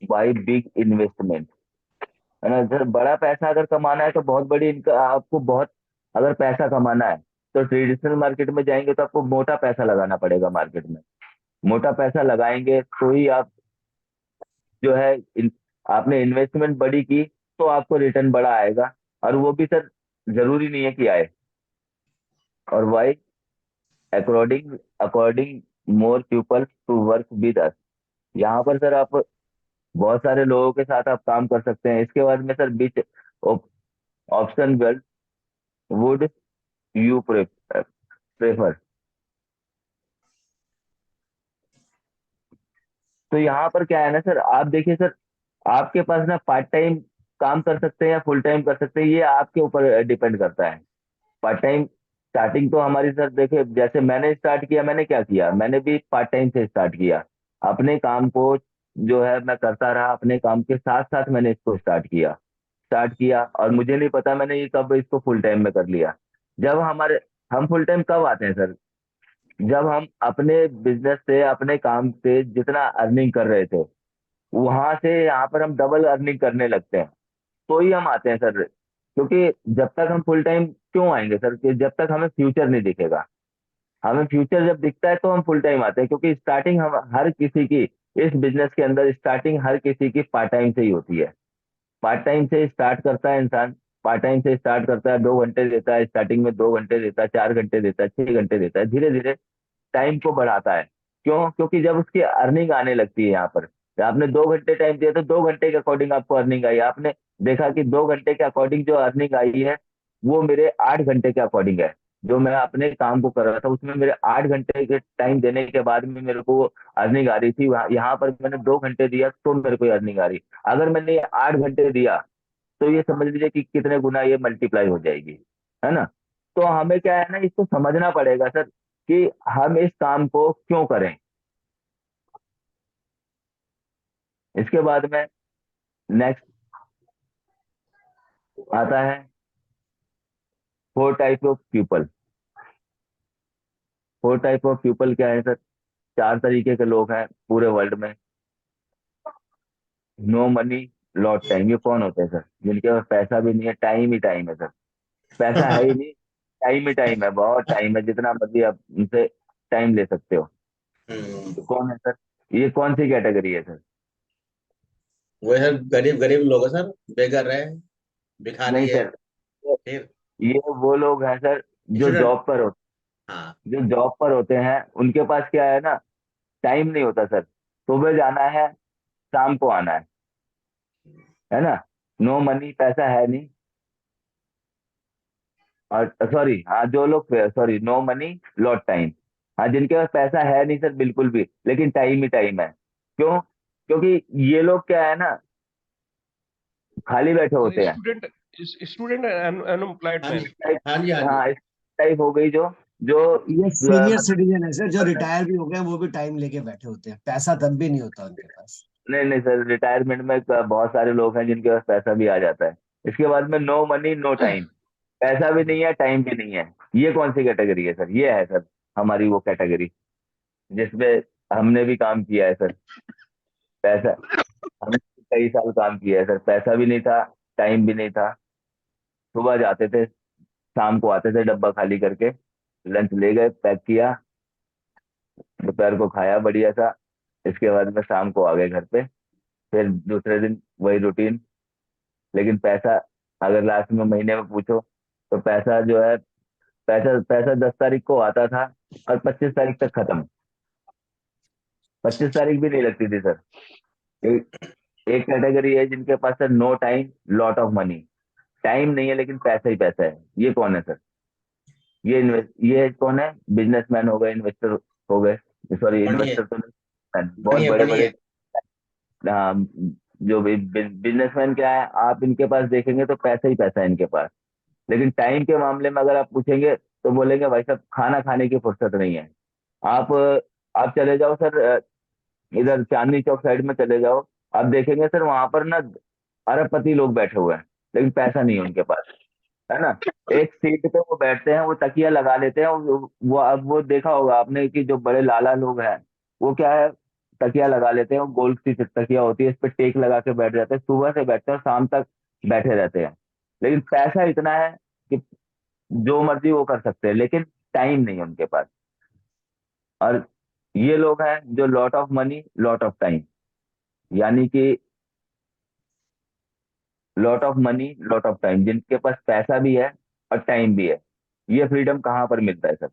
बाई बिग इन्वेस्टमेंट, है ना सर? बड़ा पैसा अगर कमाना है तो बहुत बड़ी इनकम आपको, बहुत अगर पैसा कमाना है तो ट्रेडिशनल मार्केट में जाएंगे तो आपको मोटा पैसा लगाना पड़ेगा मार्केट में। मोटा पैसा लगाएंगे तो ही आप जो है आपने इन्वेस्टमेंट बड़ी की तो आपको रिटर्न बड़ा आएगा। और वो भी सर जरूरी नहीं है कि आए। और why according according more people to work with us, यहाँ पर सर आप बहुत सारे लोगों के साथ आप काम कर सकते हैं। इसके बाद में sir beach option wealth would you prefer, तो यहाँ पर क्या है ना सर, आप देखिए सर, आपके पास ना पार्ट टाइम काम कर सकते हैं या फुल टाइम कर सकते हैं, ये आपके ऊपर डिपेंड करता है। पार्ट टाइम स्टार्टिंग तो हमारी सर देखिए, जैसे मैंने स्टार्ट किया, मैंने क्या किया, मैंने भी पार्ट टाइम से स्टार्ट किया अपने काम को, जो है मैं करता रहा अपने काम के साथ साथ, मैंने इसको स्टार्ट किया और मुझे नहीं पता मैंने ये कब इसको फुल टाइम में कर लिया। जब हम फुल टाइम कब आते हैं सर? जब हम अपने बिजनेस से, अपने काम से जितना अर्निंग कर रहे थे वहां से यहाँ पर हम डबल अर्निंग करने लगते हैं, तो ही हम आते हैं सर। क्योंकि जब तक हम फुल टाइम क्यों आएंगे सर, कि जब तक हमें फ्यूचर नहीं दिखेगा। हमें फ्यूचर जब दिखता है तो हम फुल टाइम आते हैं, क्योंकि स्टार्टिंग हम हर किसी की, इस बिजनेस के अंदर स्टार्टिंग हर किसी की पार्ट टाइम से ही होती है। पार्ट टाइम से स्टार्ट करता है इंसान, पार्ट टाइम से स्टार्ट करता है, 2 घंटे देता है स्टार्टिंग में, 2 घंटे देता है, 4 घंटे देता है, 6 घंटे देता है, धीरे धीरे टाइम को बढ़ाता है। क्यों? क्योंकि जब उसकी अर्निंग आने लगती है यहाँ पर, तो आपने 2 घंटे टाइम दिया तो 2 घंटे के अकॉर्डिंग आपको अर्निंग आई, आपने देखा कि 2 घंटे के अकॉर्डिंग जो अर्निंग आई है वो मेरे 8 घंटे के अकॉर्डिंग है। जो मैं अपने काम को कर रहा था उसमें मेरे 8 घंटे के टाइम देने के बाद में मेरे को अर्निंग आ रही थी, यहाँ पर मैंने 2 घंटे दिया तो मेरे को अर्निंग आ रही। अगर मैंने ये 8 घंटे दिया तो ये समझ लीजिए कि कितने गुना ये मल्टीप्लाई हो जाएगी, है ना? तो हमें क्या है ना, इसको समझना पड़ेगा सर कि हम इस काम को क्यों करें। इसके बाद में नेक्स्ट आता है 4 type of people. 4 type of people क्या है सर? 4 तरीके के लोग हैं पूरे वर्ल्ड में। नो मनी लॉट टाइम, ये कौन होते हैं सर? जिनके पास पैसा भी नहीं है, टाइम ही टाइम है सर। पैसा है ही नहीं, टाइम ही टाइम है, बहुत टाइम है, जितना मर्जी आप उनसे टाइम ले सकते हो। हम्म। तो कौन है सर? ये कौन सी कैटेगरी है सर? वो सर गरीब गरीब लोग हैं सर, बेघर है, भिखारी नहीं है। सर, फिर ये वो लोग हैं सर जो स्टूडेंट। जॉब पर होते हाँ। हैं, उनके पास क्या है ना, टाइम नहीं होता सर। सुबह जाना है, शाम को आना है ना? नो मनी, पैसा है नहीं। और सॉरी, हाँ जो लोग, sorry, no money lot time, हाँ जिनके पास पैसा है नहीं सर बिल्कुल भी, लेकिन टाइम ही टाइम है। क्यों? क्योंकि ये लोग क्या है ना, खाली बैठे सर होते हैं। स्टूडेंट, स्टूडेंट अनएम्प्लॉयड हाँ मैन। जी, हाँ जी, हाँ जी। हाँ, इस टाइप हो गई जो जो ये सीनियर मतलब सिटीजन है सर, जो रिटायर भी हो गए हैं, वो भी टाइम लेके बैठे होते हैं, पैसा तब भी नहीं होता उनके पास। नहीं नहीं सर, रिटायरमेंट में बहुत सारे लोग हैं जिनके पास पैसा भी आ जाता है। इसके बाद में नो मनी नो टाइम, पैसा भी नहीं है टाइम भी नहीं है। ये कौन सी कैटेगरी है सर? ये है सर हमारी वो कैटेगरी जिसमें हमने भी काम किया है सर। पैसा, हमने कई साल काम किया है सर, पैसा भी नहीं था, टाइम भी नहीं था। सुबह जाते थे, शाम को आते थे डब्बा खाली करके, लंच ले गए, पैक किया, दोपहर को खाया बढ़िया सा, इसके बाद में शाम को आ गए घर पे, फिर दूसरे दिन वही रूटीन। लेकिन पैसा, अगर लास्ट में महीने में पूछो तो पैसा जो है, पैसा पैसा 10 तारीख को आता था और 25 तारीख तक खत्म। 25 तारीख भी नहीं लगती थी सर। एक एक कैटेगरी है जिनके पास है no time lot of money, time नहीं है लेकिन पैसा ही पैसा है। ये कौन है सर? ये कौन है? बिजनेसमैन हो गए, इन्वेस्टर हो गए, सॉरी बढ़िया इन्वेस्टर तो नहीं, बहुत बढ़िया बड़े बढ़िया। बड़े जो भी बिजनेसमैन क्या है, आप इनके पास देखेंगे तो पैसा ही पैसा है इनके पास। लेकिन टाइम के मामले में अगर आप पूछेंगे तो बोलेंगे भाई साहब खाना खाने की फुर्सत नहीं है। आप आप चले जाओ सर, इधर चांदनी चौक साइड में चले जाओ, आप देखेंगे सर वहां पर ना अरबपति लोग बैठे हुए हैं, लेकिन पैसा नहीं है उनके पास, है ना। एक सीट पे वो बैठते हैं, वो तकिया लगा लेते हैं, वो अब वो देखा होगा आपने कि जो बड़े लाला लोग हैं वो क्या है, तकिया लगा लेते हैं, वो गोल सी तकिया होती है, इस पे टेक लगा के बैठ जाते हैं, सुबह से बैठते हैं और शाम तक बैठे रहते हैं। लेकिन पैसा इतना है कि जो मर्जी वो कर सकते हैं, लेकिन टाइम नहीं है उनके पास। और ये लोग हैं जो lot of money lot of time, यानी कि lot of money lot of time, जिनके पास पैसा भी है और टाइम भी है। ये फ्रीडम कहाँ पर मिलता है सर?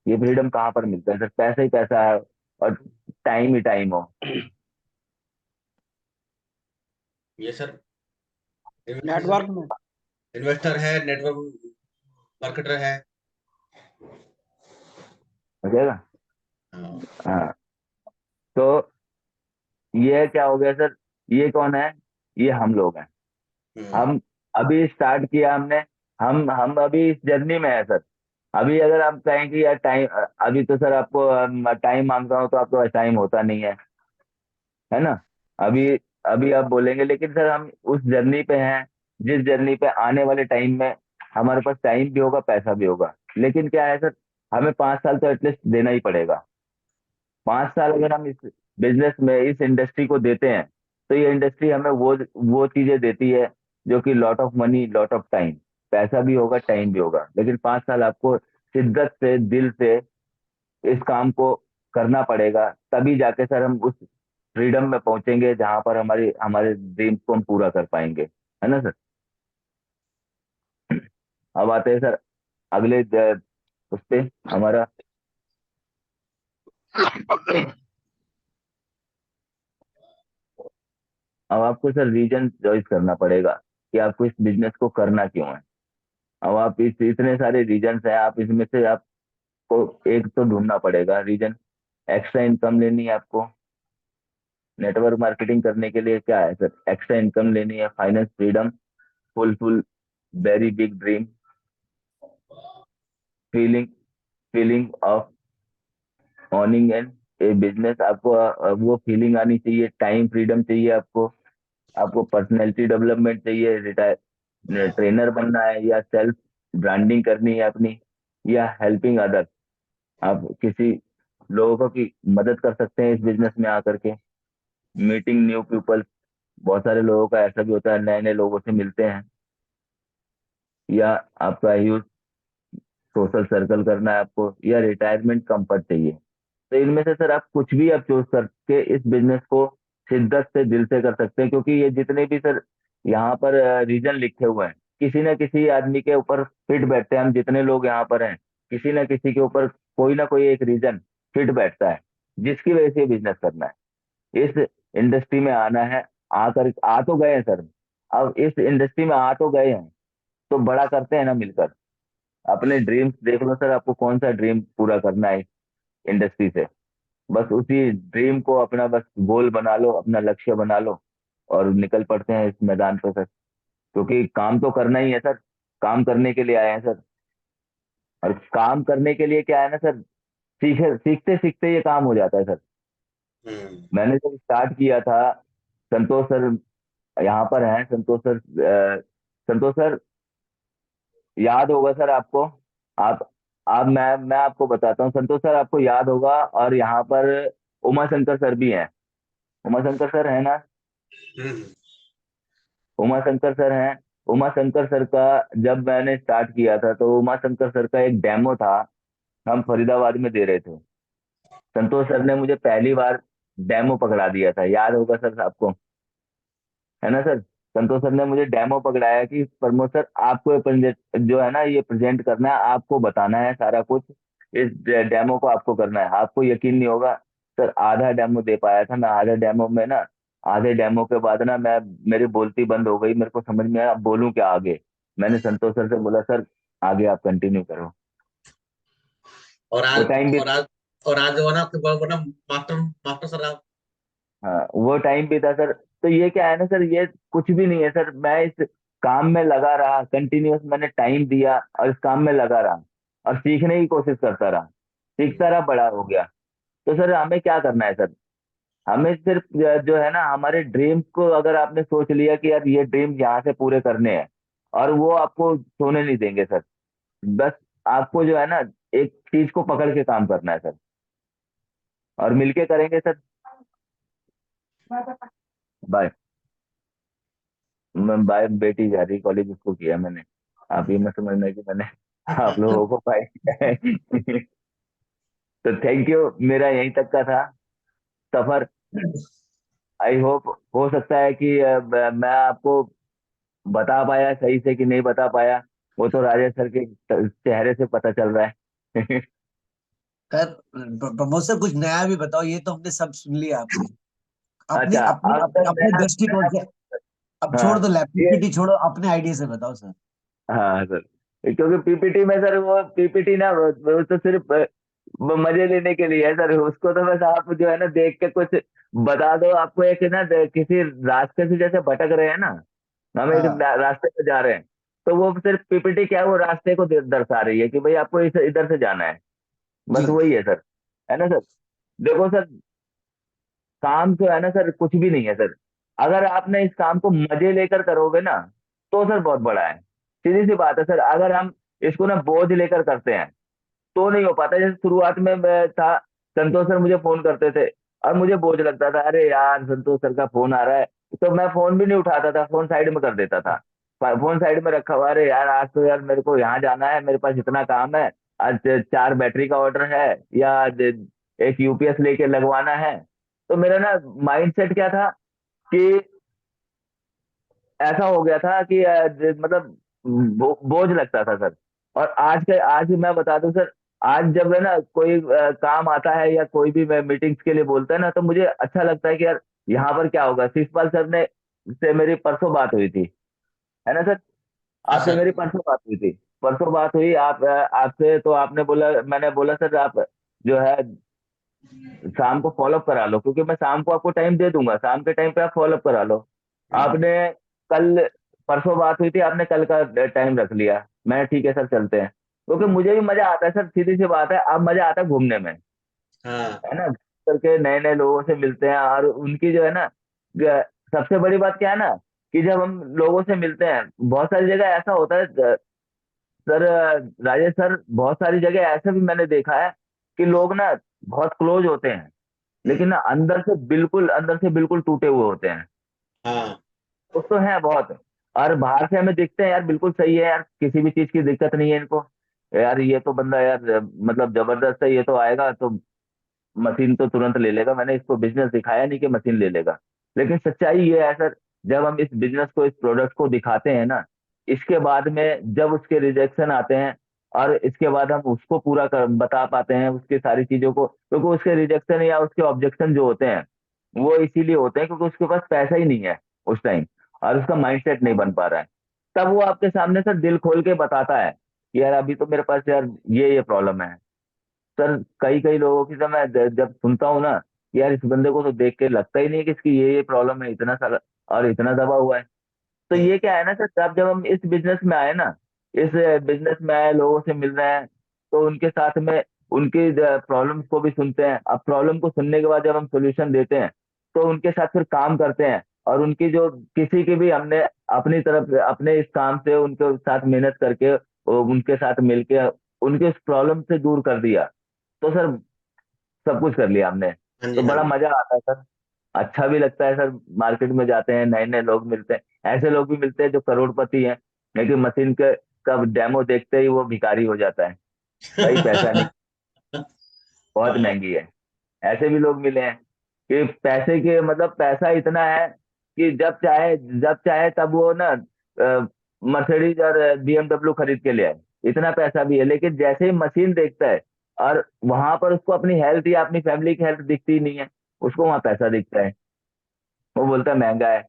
ये फ्रीडम कहाँ पर मिलता है सर? पैसा ही पैसा है और टाइम ही टाइम हो। ये सर नेटवर्क में। इन्वेस्टर है, नेटवर्क मार्केटर है। समझेगा? हाँ। हाँ। तो ये क्या हो गया सर? ये कौन है? ये हम लोग हैं। हम्म। हम अभी स्टार्ट किया हमने, हम अभी इस जर्नी में है सर। अभी अगर आप कहें कि यार टाइम, अभी तो सर आपको टाइम मांगता हूँ तो आपके पास टाइम होता नहीं है ना। अभी अभी आप बोलेंगे, लेकिन सर हम उस जर्नी पे हैं जिस जर्नी पे आने वाले टाइम में हमारे पास टाइम भी होगा, पैसा भी होगा। लेकिन क्या है सर, हमें 5 साल तो एटलीस्ट देना ही पड़ेगा। 5 साल अगर हम इस बिजनेस में, इस इंडस्ट्री को देते हैं, तो ये इंडस्ट्री हमें वो चीजें देती है जो कि lot of money lot of time, पैसा भी होगा टाइम भी होगा। लेकिन 5 साल आपको शिद्दत से दिल से इस काम को करना पड़ेगा, तभी जाके सर हम उस फ्रीडम में पहुंचेंगे जहां पर हमारी हमारे ड्रीम्स को हम पूरा कर पाएंगे, है ना सर। अब आते हैं सर अगले उस पे हमारा। अब आपको सर रीजन चॉइस करना पड़ेगा कि आपको इस बिजनेस को करना क्यों है। अब आप इस इतने सारे रीजन है, आप इसमें से आपको एक तो ढूंढना पड़ेगा रीजन। एक्स्ट्रा इनकम लेनी है आपको, नेटवर्क मार्केटिंग करने के लिए क्या है सर, एक्स्ट्रा इनकम लेनी है, finance freedom, full very big dream, feeling feeling of ऑनिंग and A business. आपको वो फीलिंग आनी चाहिए, टाइम फ्रीडम चाहिए आपको, आपको पर्सनैलिटी डेवलपमेंट चाहिए, रिटायर ट्रेनर बनना है, या सेल्फ ब्रांडिंग करनी है अपनी, या हेल्पिंग अदर, आप किसी लोगों की मदद कर सकते हैं इस बिजनेस में आकर के। मीटिंग न्यू पीपल, बहुत सारे लोगों का ऐसा भी होता है, नए नए लोगों से मिलते हैं। या आपका यूज सोशल सर्कल करना है आपको, या रिटायरमेंट कंफर्ट चाहिए। तो इनमें से सर आप कुछ भी आप चूज करके इस बिजनेस को शिद्दत से दिल से कर सकते हैं, क्योंकि ये जितने भी सर यहाँ पर रीजन लिखे हुए हैं, किसी न किसी आदमी के ऊपर फिट बैठते हैं। हम जितने लोग यहाँ पर हैं, किसी न किसी के ऊपर कोई ना कोई एक रीजन फिट बैठता है जिसकी वजह से बिजनेस करना है, इस इंडस्ट्री में आना है। आकर आ तो गए हैं सर, अब इस इंडस्ट्री में आ तो गए हैं, तो बड़ा करते हैं ना मिलकर। अपने ड्रीम्स देख लो सर, आपको कौन सा ड्रीम पूरा करना है इंडस्ट्री से, बस उसी ड्रीम को अपना बस गोल बना लो, अपना लक्ष्य बना लो और निकल पड़ते हैं इस मैदान पर सर। क्योंकि काम तो करना ही है सर, काम करने के लिए आए हैं सर। और काम करने के लिए क्या है ना सर, सीखते सीखते ये काम हो जाता है सर। हम्म। मैंने जब स्टार्ट किया था, संतोष सर यहाँ पर हैं, संतोष सर याद होगा सर आपको। आप मैं आपको बताता हूँ, संतोष सर आपको याद होगा। और यहाँ पर उमा शंकर सर भी हैं, उमा शंकर सर है ना, हम्म। उमा शंकर सर हैं। उमा शंकर सर का जब मैंने स्टार्ट किया था, तो उमा शंकर सर का एक डेमो था, हम फरीदाबाद में दे रहे थे। संतोष सर ने मुझे पहली बार डेमो पकड़ा दिया था, याद होगा सर आपको, है ना सर। संतोष सर ने मुझे डेमो पकड़ाया कि प्रमोद सर आपको ये जो है ना ये प्रेजेंट करना है, आपको बताना है सारा कुछ, इस डेमो को आपको करना है। आपको यकीन नहीं होगा सर, आधा डेमो दे पाया था मैं। आधे डेमो में ना, आधे डेमो के बाद ना मैं, मेरी बोलती बंद हो गई, मेरे को समझ में आया अब बोलूं क्या आगे। मैंने संतोष सर से बोला सर आगे आप कंटिन्यू करो। और वो आज टाइम भी और आज और आज जो है ना आपके बड़ा मास्टर मास्टर सर आप। हाँ, वो टाइम भी था सर। तो ये क्या है ना सर, ये कुछ भी नहीं है सर। मैं इस काम में लगा रहा, कंटिन्यूअस मैंने टाइम दिया और इस काम में लगा रहा और सीखने की कोशिश करता रहा, सीखता रहा, बड़ा हो गया। तो सर हमें क्या करना है सर? हमें सिर्फ जो है ना, हमारे ड्रीम्स को अगर आपने सोच लिया कि यार ये ड्रीम यहाँ से पूरे करने हैं, और वो आपको सोने नहीं देंगे सर। बस आपको जो है ना, एक चीज को पकड़ के काम करना है सर, और मिलके करेंगे सर। बाय। मैं बाय, बेटी जा रही कॉलेज, उसको किया मैंने। आप ये मत समझना कि मैंने आप लोगों को बाय किया है। तो थैंक यू, मेरा यहीं तक का था सफर। आई होप हो सकता है कि मैं आपको बता पाया सही से कि नहीं बता पाया, वो तो राजेश सर के चेहरे से पता चल रहा है। कर प्रमोद सर कुछ नया भी बताओ, ये तो हमने सब सुन लिया आपसे। अपने अच्छा, अपने अब सर अपने नया दृष्टिकोण से। अब छोड़ हाँ दो, ये पीपीटी छोड़ो, अपने आइडिया से बताओ सर। हाँ सर, क्योंकि पीपीटी में सर, वो पीपीटी ना, वो तो सिर्फ मजे लेने के लिए है सर। उसको तो बस आप जो है ना देख के कुछ बता दो। आपको एक ना किसी रास्ते से जैसे भटक रहे हैं ना, हम एक हाँ रास्ते पे जा रहे हैं, तो वो सिर्फ पीपीटी क्या है, वो रास्ते को दर्शा रही है कि भाई आपको इधर से जाना है। जी। बस वही है सर, है ना सर? देखो सर, काम जो है ना सर, कुछ भी नहीं है सर। अगर आपने इस काम को मजे लेकर करोगे ना, तो सर बहुत बड़ा है। सीधी सी बात है सर। अगर हम इसको ना बोझ लेकर करते हैं, तो नहीं हो पाता। जैसे शुरुआत में मैं था, संतोष सर मुझे फोन करते थे और मुझे बोझ लगता था, अरे यार संतोष सर का फोन आ रहा है, तो मैं फोन भी नहीं उठाता था, फोन साइड में कर देता था। फोन साइड में रखा हुआ, अरे यार आज तो यार मेरे को यहाँ जाना है, मेरे पास इतना काम है, आज 4 बैटरी का ऑर्डर है, या आज एक यूपीएस लेके लगवाना है। तो मेरा ना माइंड सेट क्या था कि ऐसा हो गया था कि मतलब बोझ लगता था सर। और आज मैं बता दूं सर, आज जब है ना कोई काम आता है या कोई भी मीटिंग्स के लिए बोलता है ना, तो मुझे अच्छा लगता है कि यार यहाँ पर क्या होगा। शिषपाल सर ने से मेरी परसों बात हुई थी, है ना सर? हाँ आपसे सर। मेरी परसों बात हुई थी, परसों बात हुई आपसे। तो आपने बोला, मैंने बोला सर आप जो है शाम को फॉलोअप करा लो, क्योंकि मैं शाम को आपको टाइम दे दूंगा, शाम के टाइम पे आप फॉलोअप करा लो। आपने कल, परसों बात हुई थी, आपने कल का टाइम रख लिया। मैं ठीक है सर, चलते हैं। क्योंकि मुझे भी मजा आता है सर, सीधी सी बात है, अब मजा आता है घूमने में, हाँ है ना? करके नए नए लोगों से मिलते हैं, और उनकी जो है ना, सबसे बड़ी बात क्या है ना, कि जब हम लोगों से मिलते हैं, बहुत सारी जगह ऐसा होता है सर, राजेश सर, बहुत सारी जगह ऐसा भी मैंने देखा है कि लोग ना बहुत क्लोज होते हैं, लेकिन ना अंदर से बिल्कुल टूटे हुए होते हैं। हाँ कुछ तो है बहुत। और बाहर से हमें दिखते हैं यार बिल्कुल सही है यार, किसी भी चीज की दिक्कत नहीं है इनको, यार ये तो बंदा यार मतलब जबरदस्त है, ये तो आएगा तो मशीन तो तुरंत ले लेगा, मैंने इसको बिजनेस दिखाया नहीं कि मशीन ले लेगा। लेकिन सच्चाई ये है सर, जब हम इस बिजनेस को, इस प्रोडक्ट को दिखाते हैं ना, इसके बाद में जब उसके रिजेक्शन आते हैं, और इसके बाद हम उसको बता पाते हैं उसकी सारी चीजों को, क्योंकि उसके रिजेक्शन या उसके ऑब्जेक्शन जो होते हैं, वो इसीलिए होते हैं क्योंकि उसके पास पैसा ही नहीं है उस टाइम, और उसका माइंडसेट नहीं बन पा रहा है। तब वो आपके सामने सर दिल खोल के बताता है कि यार अभी तो मेरे पास यार ये प्रॉब्लम है। सर कई कई लोगों की तो मैं जब सुनता हूँ ना, कि यार इस बंदे को तो देख के लगता ही नहीं कि इसकी ये प्रॉब्लम है, इतना सारा और इतना दबा हुआ है। तो ये क्या है ना सर, जब हम इस बिजनेस में आए ना, इस बिजनेस में आए, लोगों से मिल रहे हैं, तो उनके साथ में उनकी प्रॉब्लम्स को भी सुनते हैं। अब प्रॉब्लम को सुनने के बाद जब हम सोल्यूशन देते हैं, तो उनके साथ फिर काम करते हैं, और उनकी जो किसी की भी हमने अपनी तरफ अपने इस काम से उनके साथ मेहनत करके, उनके साथ मिलके उनके उस प्रॉब्लम से दूर कर दिया, तो सर सब कुछ कर लिया हमने। हाँ जी तो हाँ बड़ा जी। मजा आता है सर, अच्छा भी लगता है सर। मार्केट में जाते हैं, नए नए लोग मिलते हैं, ऐसे लोग भी मिलते हैं जो करोड़पति हैं, लेकिन मशीन के का डेमो देखते ही वो भिखारी हो जाता है, भाई पैसा नहीं, बहुत हाँ महंगी है। ऐसे भी लोग मिले हैं कि पैसे के मतलब पैसा इतना है कि जब चाहे तब वो ना मर्सिडीज और बीएमडब्ल्यू खरीद के ले आए, इतना पैसा भी है। लेकिन जैसे ही मशीन देखता है, और वहां पर उसको अपनी हेल्थ या अपनी फैमिली की हेल्थ दिखती ही नहीं है, उसको वहां पैसा दिखता है, वो बोलता है महंगा है।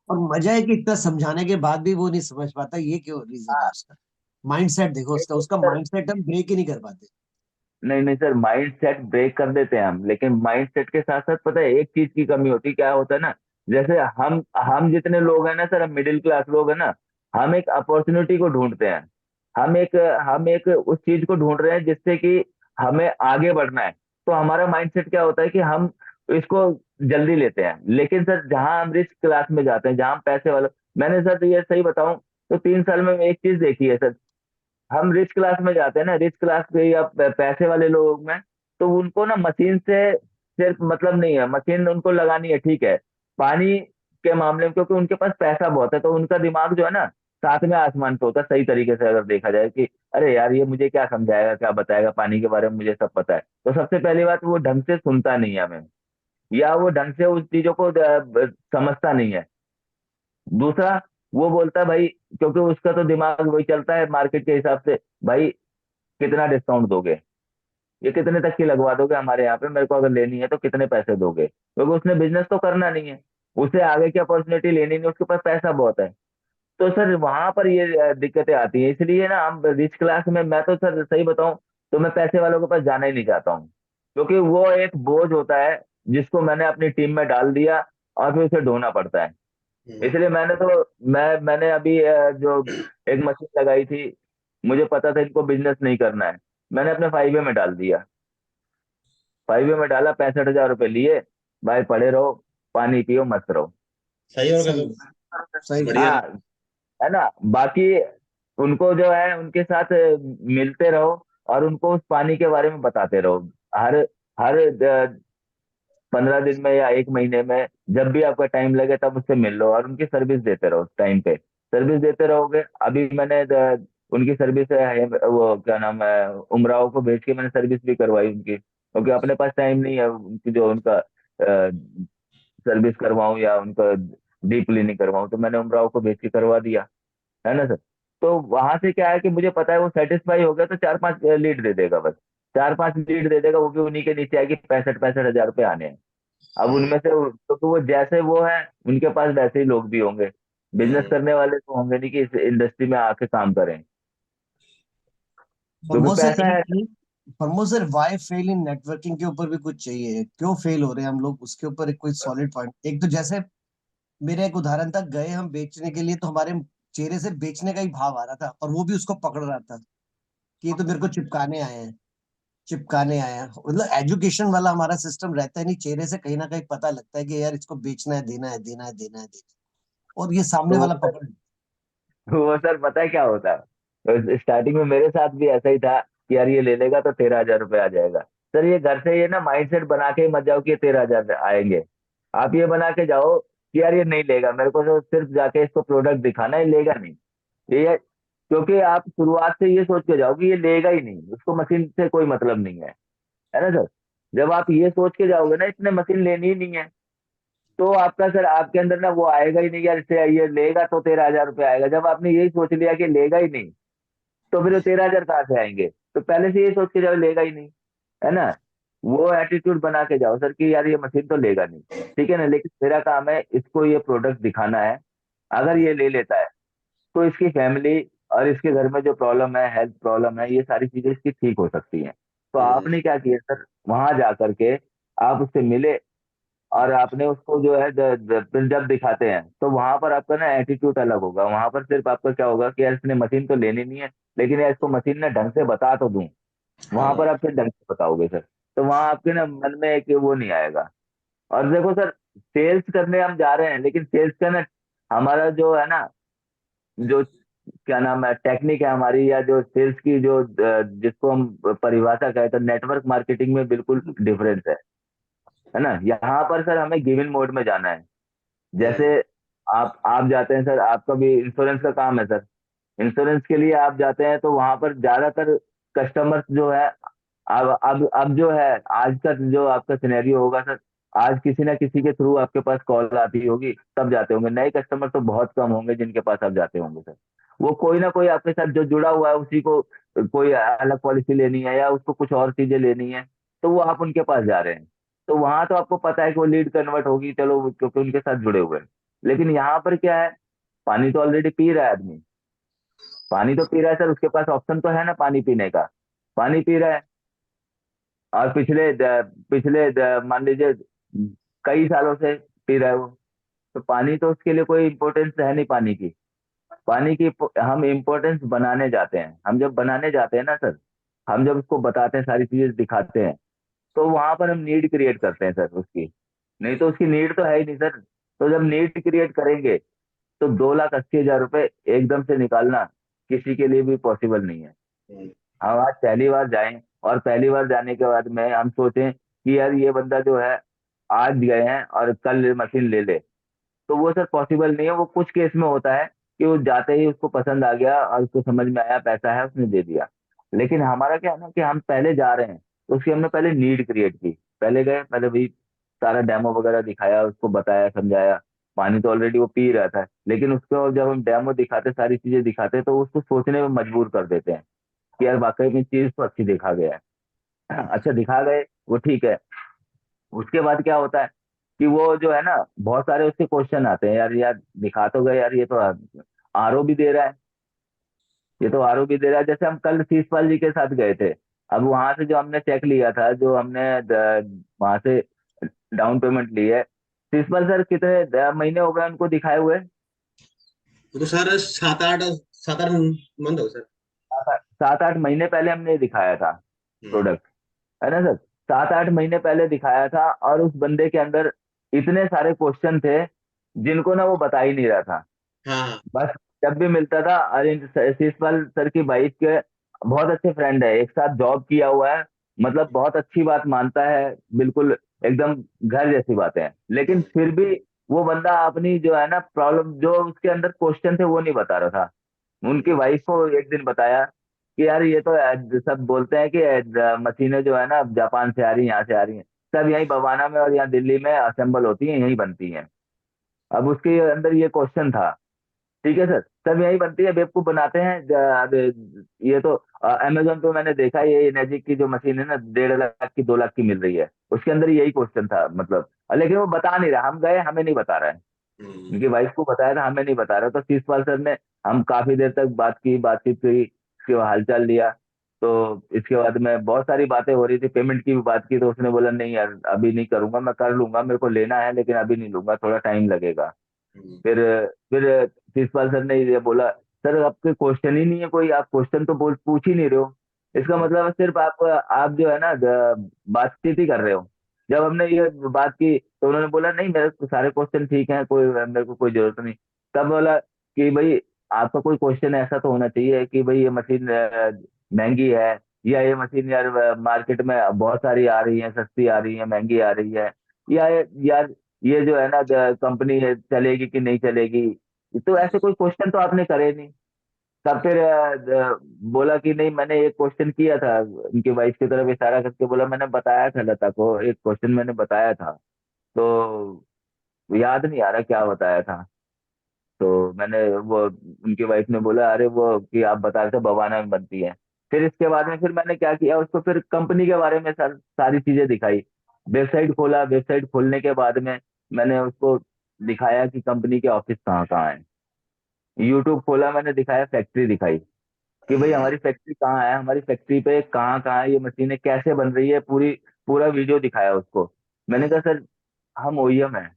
और मजा है कि इतना समझाने के बाद भी वो नहीं समझ पाता, ये क्यों रीजन है हाँ, उसका? माइंडसेट देखो ये उसका तो उसका सर, माइंडसेट हम ब्रेक ही नहीं कर पाते। नहीं नहीं सर, माइंड सेट ब्रेक कर देते हैं हम, लेकिन माइंड सेट के साथ साथ पता है एक चीज की कमी होती है, क्या होता है ना, जैसे हम जितने लोग हैं ना सर, हम मिडिल क्लास लोग हैं ना, हम एक अपॉर्चुनिटी को ढूंढते हैं। हम एक उस चीज को ढूंढ रहे हैं जिससे कि हमें आगे बढ़ना है। तो हमारा माइंड सेट क्या होता है कि हम इसको जल्दी लेते हैं। लेकिन सर जहां हम रिच क्लास में जाते हैं, जहां हम पैसे वाले, मैंने सर ये सही बताऊं तो 3 साल में एक चीज देखी है सर, हम रिच क्लास में जाते हैं ना, रिच क्लास के या पैसे वाले लोग में, तो उनको ना मशीन से सिर्फ मतलब नहीं है, मशीन उनको लगानी है ठीक है, पानी के मामले में क्योंकि उनके पास पैसा बहुत है, तो उनका दिमाग जो है ना सातवें आसमान पे होता है, सही तरीके से अगर देखा जाए कि अरे यार ये मुझे क्या समझाएगा, क्या बताएगा, पानी के बारे में मुझे सब पता है। तो सबसे पहली बात, वो ढंग से सुनता नहीं है हमें, या वो ढंग से उस चीजों को समझता नहीं है। दूसरा, वो बोलता है भाई, क्योंकि उसका तो दिमाग वही चलता है मार्केट के हिसाब से, भाई कितना डिस्काउंट दोगे, ये कितने तक की लगवा दोगे हमारे यहाँ पे, मेरे को अगर लेनी है तो कितने पैसे दोगे, क्योंकि उसने बिजनेस तो करना नहीं है, उसे आगे की अपॉर्चुनिटी लेनी नहीं, उसके पास पैसा बहुत है। तो सर वहां पर ये दिक्कतें आती हैं, इसलिए ना हम रिच क्लास में, मैं तो सर सही बताऊं तो मैं पैसे वालों के पास जाना ही नहीं चाहता हूँ, क्योंकि वो एक बोझ होता है जिसको मैंने अपनी टीम में डाल दिया और फिर उसे ढोना पड़ता है। इसलिए मैंने अभी जो एक मशीन लगाई थी, मुझे पता था इनको बिजनेस नहीं करना है, मैंने अपने 5 में डाल दिया, 5 में डाला, 65,000 रुपये लिए, भाई पड़े रहो, पानी पियो, मस्त रहो। सही होगा सही तो सही बढ़िया। हाँ, है ना। बाकी उनको जो है उनके साथ मिलते रहो और उनको उस पानी के बारे में बताते रहो, हर हर 15 दिन में या एक महीने में, जब भी आपका टाइम लगे तब उससे मिल लो और उनकी सर्विस देते रहो, टाइम पे सर्विस देते रहोगे। अभी मैंने उनकी सर्विस है, वो क्या नाम है, उमराव को भेज के मैंने सर्विस भी करवाई उनकी, क्योंकि अपने पास टाइम नहीं है उनकी जो उनका सर्विस करवाऊं या उनका डीप क्लीनिंग करवाऊं, तो मैंने उमराव को भेज के करवा दिया, है ना सर। तो वहां से क्या है कि मुझे पता है वो सेटिस्फाई हो गया तो 4-5 लीड दे देगा, बस 4-5 लीड दे देगा, वो भी उन्हीं के नीचे आएगी, 65,000 रुपये आने हैं। अब उनमें से तो वो जैसे वो है, उनके पास वैसे ही लोग भी होंगे, बिजनेस करने वाले तो होंगे नहीं कि इस इंडस्ट्री में आके काम करें, क्योंकि प्रमोद सर, पैसा है। प्रमोद सर, वाई फेल इन नेटवर्किंग के ऊपर भी कुछ चाहिए, क्यों फेल हो रहे हैं हम लोग, उसके ऊपर एक कोई सॉलिड पॉइंट। एक तो जैसे मेरा एक उदाहरण था, गए हम बेचने के लिए तो हमारे चेहरे से बेचने का ही भाव आ रहा था, और वो भी उसको पकड़ रहा था कि ये तो मेरे को चिपकाने आए हैं, चिपकाने आए हैं। मतलब एजुकेशन वाला हमारा सिस्टम रहता है नहीं, चेहरे से कहीं ना कहीं पता लगता है कि यार इसको बेचना है, देना है, देना है, देना है, देना है। और ये सामने तो वाला पकड़। वो सर पता है क्या होता है, तो स्टार्टिंग में मेरे साथ भी ऐसा ही था कि यार ये ले लेगा तो 13,000 रुपये आ जाएगा। सर ये घर से ये ना माइंडसेट बना के ही मत जाओ कि ये 13,000 आएंगे। आप ये बना के जाओ कि यार ये नहीं लेगा, मेरे को तो सिर्फ जाके इसको प्रोडक्ट दिखाना है, लेगा नहीं ये, क्योंकि आप शुरुआत से ये सोच के जाओ कि ये लेगा ही नहीं, उसको मशीन से कोई मतलब नहीं है ना सर। जब आप ये सोच के जाओगे ना इसने मशीन लेनी ही नहीं है, तो आपका सर आपके अंदर ना वो आएगा ही नहीं यार, इससे ये लेगा तो 13,000 रुपये आएगा। जब आपने यही सोच लिया कि लेगा ही नहीं, तो फिर वो 13,000 कहाँ से आएंगे, तो पहले से ये सोच के जाओ लेगा ही नहीं, है ना। वो एटीट्यूड बना के जाओ सर कि यार ये मशीन तो लेगा नहीं, ठीक है ना, लेकिन मेरा काम है इसको ये प्रोडक्ट दिखाना है, अगर ये ले लेता है तो इसकी फैमिली और इसके घर में जो प्रॉब्लम है, हेल्थ प्रॉब्लम है, ये सारी चीजें इसकी ठीक हो सकती हैं। तो आपने क्या किया सर, वहां जा करके आप उससे मिले और आपने उसको जो है फिर जब दिखाते हैं तो वहां पर आपका ना एटीट्यूड अलग होगा, वहां पर सिर्फ आपका क्या होगा कि यार इसने मशीन तो लेनी नहीं है, लेकिन यार इसको मशीन ने ढंग से बता तो दूं, वहां पर आप फिर ढंग से बताओगे सर। तो वहां आपके ना मन में एक वो नहीं आएगा। और देखो सर, सेल्स करने हम जा रहे हैं, लेकिन सेल्स का ना हमारा जो है ना, जो क्या नाम है टेक्निक है हमारी, या जो सेल्स की जो जिसको हम परिभाषा कहते हैं, नेटवर्क मार्केटिंग में बिल्कुल डिफरेंस है ना। यहाँ पर सर हमें गिवन मोड में जाना है। जैसे आप जाते हैं सर, आपका भी इंश्योरेंस का काम है सर, इंश्योरेंस के लिए आप जाते हैं तो वहां पर ज्यादातर कस्टमर्स जो है, अब जो है आज का जो आपका सिनेरियो होगा सर, आज किसी ना किसी के थ्रू आपके पास कॉल आती होगी तब जाते होंगे, नए कस्टमर तो बहुत कम होंगे जिनके पास आप जाते होंगे सर। वो कोई ना कोई आपके साथ जो जुड़ा हुआ है, उसी को कोई अलग पॉलिसी लेनी है या उसको कुछ और चीजें लेनी है, तो वो आप उनके पास जा रहे हैं। तो वहां तो आपको पता है कि वो लीड कन्वर्ट होगी, चलो क्योंकि उनके साथ जुड़े हुए हैं। लेकिन यहाँ पर क्या है, पानी तो ऑलरेडी पी रहा है आदमी, पानी तो पी रहा है सर, उसके पास ऑप्शन तो है ना पानी पीने का, पानी पी रहा है, और मान लीजिए कई सालों से पी रहे हो, तो पानी तो उसके लिए कोई इम्पोर्टेंस है नहीं पानी की। हम इम्पोर्टेंस बनाने जाते हैं। हम जब बनाने जाते हैं ना सर, हम जब उसको बताते हैं, सारी चीजें दिखाते हैं, तो वहां पर हम नीड क्रिएट करते हैं सर उसकी। नहीं तो उसकी नीड तो है ही नहीं सर। तो जब नीड क्रिएट करेंगे, तो 2,80,000 रुपये एकदम से निकालना किसी के लिए भी पॉसिबल नहीं है। हम्म, हम आज पहली बार जाएं, और पहली बार जाने के बाद में हम सोचें कि यार ये बंदा जो है, आज गए हैं और कल मशीन ले ले, तो वो सर पॉसिबल नहीं है। वो कुछ केस में होता है कि वो जाते ही उसको पसंद आ गया और उसको समझ में आया, पैसा है, उसने दे दिया। लेकिन हमारा क्या है ना, कि हम पहले जा रहे हैं, तो उसकी हमने पहले नीड क्रिएट की। पहले गए, पहले भाई सारा डेमो वगैरह दिखाया, उसको बताया, समझाया। पानी तो ऑलरेडी वो पी रहा था, लेकिन उसको जब हम डेमो दिखाते, सारी चीजें दिखाते, तो उसको सोचने में मजबूर कर देते हैं कि यार वाकई में चीज तो अच्छी दिखा गया है। अच्छा दिखा गए, वो ठीक है। उसके बाद क्या होता है कि वो जो है ना, बहुत सारे उसके क्वेश्चन आते हैं, यार यार दिखा तो गए यार, ये तो आरओ भी दे रहा है, ये तो आरओ भी दे रहा है। जैसे हम कल शीशपाल जी के साथ गए थे, अब वहां से जो हमने चेक लिया था, जो हमने वहां से डाउन पेमेंट ली है, शीशपाल सर कितने महीने हो गए उनको दिखाए हुए? वो तो सर 7-8 मंथ हो सर। 7-8 महीने पहले हमने ये दिखाया था हम्म, प्रोडक्ट, है ना सर? 7-8 महीने पहले दिखाया था, और उस बंदे के अंदर इतने सारे क्वेश्चन थे जिनको ना वो बता ही नहीं रहा था। हाँ बस जब भी मिलता था, अरे शिशपाल सर की वाइफ के बहुत अच्छे फ्रेंड है, एक साथ जॉब किया हुआ है, मतलब बहुत अच्छी बात मानता है, बिल्कुल एकदम घर जैसी बातें हैं। लेकिन फिर भी वो बंदा अपनी जो है ना प्रॉब्लम, जो उसके अंदर क्वेश्चन थे, वो नहीं बता रहा था। उनकी वाइफ को एक दिन बताया कि यार ये तो सब बोलते हैं कि मशीनें जो है ना जापान से आ रही हैं, यहाँ से आ रही हैं, सब यहीं बवाना में और यहाँ दिल्ली में असेंबल होती हैं, यहीं बनती हैं। अब उसके अंदर ये क्वेश्चन था, ठीक है सर, सब यही बनती है, बेवकूफ बनाते हैं। अब ये तो अमेजोन पे मैंने देखा, ये मैजिक की जो मशीन है ना, 1.5 लाख की, 2 लाख की मिल रही है, उसके अंदर यही क्वेश्चन था मतलब। लेकिन वो बता नहीं रहा, हम गए, हमें नहीं बता रहा है। हम्म, उनकी वाइफ को बताया था, हमें नहीं बता रहा। तो शीशपाल सर ने, हम काफी देर तक बातचीत हुई, उसके हालचाल लिया। तो इसके बाद में बहुत सारी बातें हो रही थी, पेमेंट की भी बात की, तो उसने बोला नहीं यार अभी नहीं करूंगा, मैं कर लूंगा, मेरे को लेना है लेकिन अभी नहीं लूंगा, थोड़ा टाइम लगेगा। हम्म, फिर प्रिंसिपल सर ने ये बोला, सर आपके क्वेश्चन ही नहीं है कोई, आप क्वेश्चन तो बोल पूछ ही नहीं रहे हो। इसका मतलब है सिर्फ आप जो है ना बातचीत ही कर रहे हो। जब हमने ये बात की, तो उन्होंने बोला नहीं, मेरे को सारे क्वेश्चन ठीक हैं, कोई मेरे को कोई जरूरत नहीं। तब बोला कि भाई आपका कोई क्वेश्चन ऐसा तो होना चाहिए कि भाई ये मशीन महंगी है, या ये मशीन यार मार्केट में बहुत सारी आ रही है, सस्ती आ रही है, महंगी आ रही है, या यार ये जो है ना कंपनी है, चलेगी कि नहीं चलेगी। तो ऐसे कोई क्वेश्चन तो आपने करे नहीं। तब फिर बोला कि नहीं, मैंने एक क्वेश्चन किया था, उनकी वाइफ की तरफ इशारा करके बोला, मैंने बताया था लता को, एक क्वेश्चन मैंने बताया था, तो याद नहीं आ रहा क्या बताया था। तो मैंने वो, उनकी वाइफ ने बोला अरे वो कि आप बता रहे थे बवाना में बनती है। फिर इसके बाद में फिर मैंने क्या किया, उसको फिर कंपनी के बारे में सारी चीजें दिखाई। वेबसाइट खोला, वेबसाइट खोलने के बाद में मैंने उसको दिखाया कि कंपनी के ऑफिस कहाँ कहाँ है। यूट्यूब खोला, मैंने दिखाया, फैक्ट्री दिखाई कि भाई हम्म, हमारी फैक्ट्री कहाँ है, हमारी फैक्ट्री पे कहाँ कहाँ है, ये मशीनें कैसे बन रही है, पूरा वीडियो दिखाया उसको। मैंने कहा सर हम ओईएम है।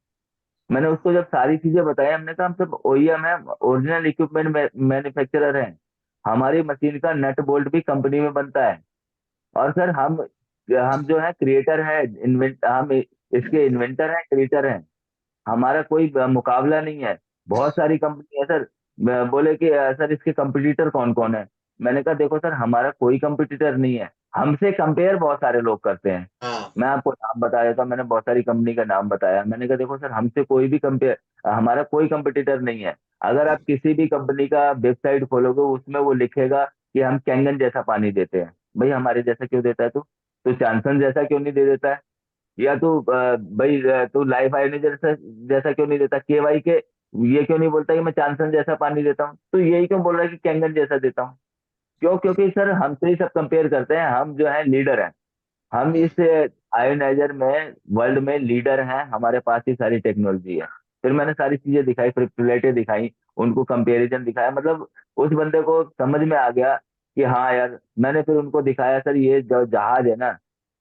मैंने उसको जब सारी चीजें बताई, हमने कहा हम सब ओईएम है, ओरिजिनल इक्विपमेंट मैन्युफैक्चरर हैं, हमारी मशीन का नट बोल्ट भी कंपनी में बनता है। और सर हम जो है क्रिएटर है, हम इसके इन्वेंटर हैं, क्रिएटर हैं, हमारा कोई मुकाबला नहीं है। बहुत सारी कंपनी है सर। बोले कि सर इसके कंपटीटर कौन कौन है? मैंने कहा देखो सर, हमारा कोई कंपटीटर नहीं है, हमसे कंपेयर बहुत सारे लोग करते हैं। हाँ मैं आपको नाम बता देता हूँ, मैंने बहुत सारी कंपनी का नाम बताया। मैंने कहा देखो सर, हमसे कोई भी कंपेयर, हमारा कोई कंपटीटर नहीं है। अगर आप किसी भी कंपनी का वेबसाइट खोलोगे, उसमें वो लिखेगा कि हम कैंगन जैसा पानी देते हैं। भाई हमारे जैसा क्यों देता है तू चांसन जैसा क्यों नहीं दे देता है? या भाई तू लाइफ आयोनाइजर जैसा जैसा क्यों नहीं देता? केवाई के ये क्यों नहीं बोलता कि मैं चांसन जैसा पानी देता हूँ? तो यही क्यों बोल रहा है कि कैंगन जैसा देता हूँ? क्यों? क्योंकि सर हमसे ही सब कंपेयर करते हैं, हम जो है लीडर हैं, हम इस आयोनाइजर में वर्ल्ड में लीडर हैं, हमारे पास ही सारी टेक्नोलॉजी है। फिर मैंने सारी चीजें दिखाई, फिर प्लेटें दिखाई, उनको कंपेरिजन दिखाया, मतलब उस बंदे को समझ में आ गया कि हाँ यार। मैंने फिर उनको दिखाया, सर ये जो जहाज है ना,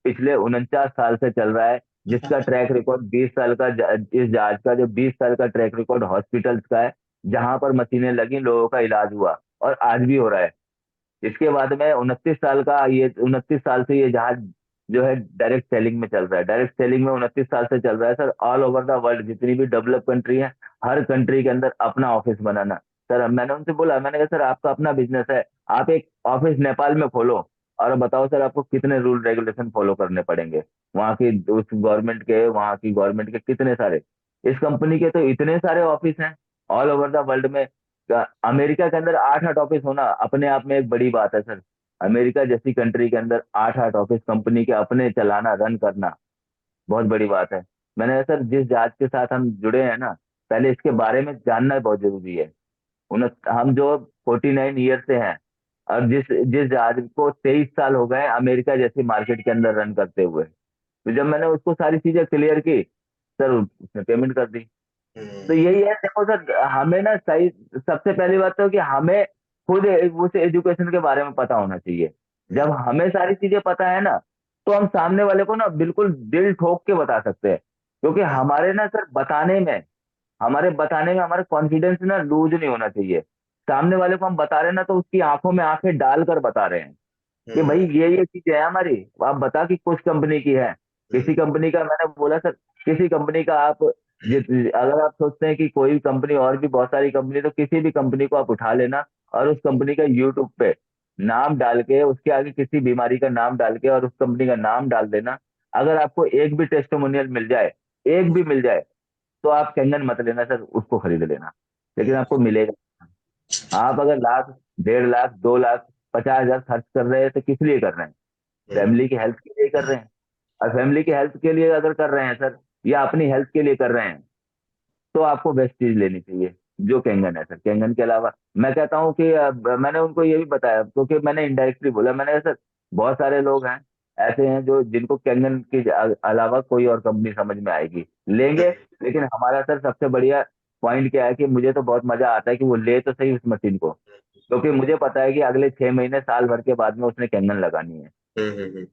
पिछले 49 साल से चल रहा है, जिसका ट्रैक रिकॉर्ड 20 साल का, इस जहाज का जो 20 साल का ट्रैक रिकॉर्ड हॉस्पिटल्स का है, जहां पर मशीनें लगी, लोगों का इलाज हुआ और आज भी हो रहा है। इसके बाद में 29 साल से ये जहाज जो है डायरेक्ट सेलिंग में चल रहा है। डायरेक्ट सेलिंग में 29 साल से चल रहा है sir. All over the world जितनी भी डेवलप कंट्री है, हर कंट्री के अंदर अपना ऑफिस बनाना। सर मैंने उनसे बोला, मैंने कहा सर आपका अपना बिजनेस है, आप एक ऑफिस नेपाल में खोलो और बताओ सर आपको कितने रूल रेगुलेशन फॉलो करने पड़ेंगे, वहाँ की उस गवर्नमेंट के, वहाँ की गवर्नमेंट के कितने सारे, इस कंपनी के तो इतने सारे ऑफिस हैं ऑल ओवर द वर्ल्ड में। अमेरिका के अंदर 8-8 ऑफिस होना अपने आप में एक बड़ी बात है सर। अमेरिका जैसी कंट्री के अंदर 8-8 ऑफिस कंपनी के अपने चलाना, रन करना बहुत बड़ी बात है। मैंने सर जिस जहाज के साथ हम जुड़े हैं ना, पहले इसके बारे में जानना बहुत जरूरी है। हम जो 49 ईयर से हैं और जिस जिस जहाज को 23 साल हो गए अमेरिका जैसी मार्केट के अंदर रन करते हुए, तो जब मैंने उसको सारी चीजें क्लियर की सर, उसने पेमेंट कर दी। तो यही है, देखो सर हमें ना सही, सबसे पहली बात तो कि हमें खुद उस एजुकेशन के बारे में पता होना चाहिए। जब हमें सारी चीजें पता है ना, तो हम सामने वाले को ना बिल्कुल दिल ठोक के बता सकते हैं, क्योंकि हमारे ना सर बताने में हमारा कॉन्फिडेंस ना लूज नहीं होना चाहिए। सामने वाले को हम बता रहे हैं ना, तो उसकी आंखों में आंखें डालकर बता रहे हैं कि भाई ये चीजें है हमारी, आप बता कि कुछ कंपनी की है, किसी कंपनी का, मैंने बोला सर किसी कंपनी का आप अगर आप सोचते हैं कि कोई कंपनी, और भी बहुत सारी कंपनी, तो किसी भी कंपनी को आप उठा लेना और उस कंपनी का यूट्यूब पे नाम डाल के, उसके आगे किसी बीमारी का नाम डाल के और उस कंपनी का नाम डाल देना। अगर आपको एक भी टेस्टिमोनियल मिल जाए, एक भी मिल जाए, तो आप कैंगन मत लेना सर, उसको खरीद लेना, लेकिन आपको मिलेगा। आप अगर लाख, 1.5 लाख, 2 लाख, 50,000 खर्च कर रहे हैं तो किस लिए कर रहे हैं? फैमिली की हेल्थ के लिए कर रहे हैं। और फैमिली की हेल्थ के लिए अगर कर रहे हैं सर, या अपनी हेल्थ के लिए कर रहे हैं, तो आपको बेस्ट चीज लेनी चाहिए जो कैंगन है सर। कैंगन के अलावा मैं कहता हूँ कि मैंने उनको ये भी बताया, क्योंकि मैंने इनडायरेक्टली बोला, मैंने कहा, सर बहुत सारे लोग हैं ऐसे हैं जो जिनको कैंगन के अलावा कोई और कंपनी समझ में आएगी, लेंगे। लेकिन हमारा सर सबसे बढ़िया पॉइंट क्या है कि मुझे तो बहुत मजा आता है कि वो ले तो सही उस मशीन को, क्योंकि मुझे पता है कि अगले 6 महीने, साल भर के बाद में उसने कैंगन लगानी है।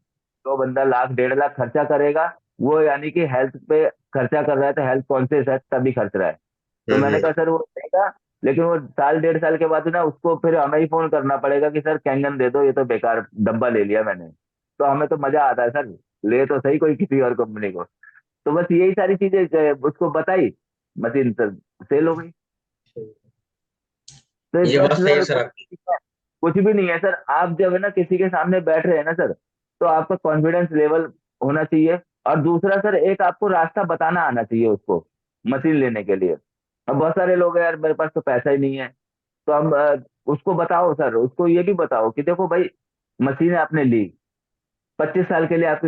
तो बंदा लाख, 1.5 लाख खर्चा करेगा, वो यानी कि हेल्थ पे खर्चा कर रहा है, तो हेल्थ कॉन्शियस है तभी खर्च रहा है। तो मैंने कहा सर वो देगा, लेकिन वो साल 1.5 साल के बाद ना उसको फिर हमें ही फोन करना पड़ेगा कि सर कैंगन दे दो, ये तो बेकार डब्बा ले लिया मैंने। तो हमें तो मजा आता है सर, ले तो सही कोई किसी और कंपनी को। तो बस यही सारी चीजें उसको बताई, मशीन सर सेल हो गई। तो ये बात जस्ट सही है सर सर आपकी। कुछ भी नहीं है सर। आप जब है ना किसी के सामने बैठ रहे हैं ना सर, तो आपका कॉन्फिडेंस लेवल होना चाहिए। और दूसरा सर, एक आपको रास्ता बताना आना चाहिए उसको मशीन लेने के लिए। अब बहुत सारे लोग हैं यार, मेरे पास तो पैसा ही नहीं है, तो हम उसको बताओ सर, उसको ये भी बताओ कि देखो भाई, मशीन आपने ली, 25 साल के लिए आपके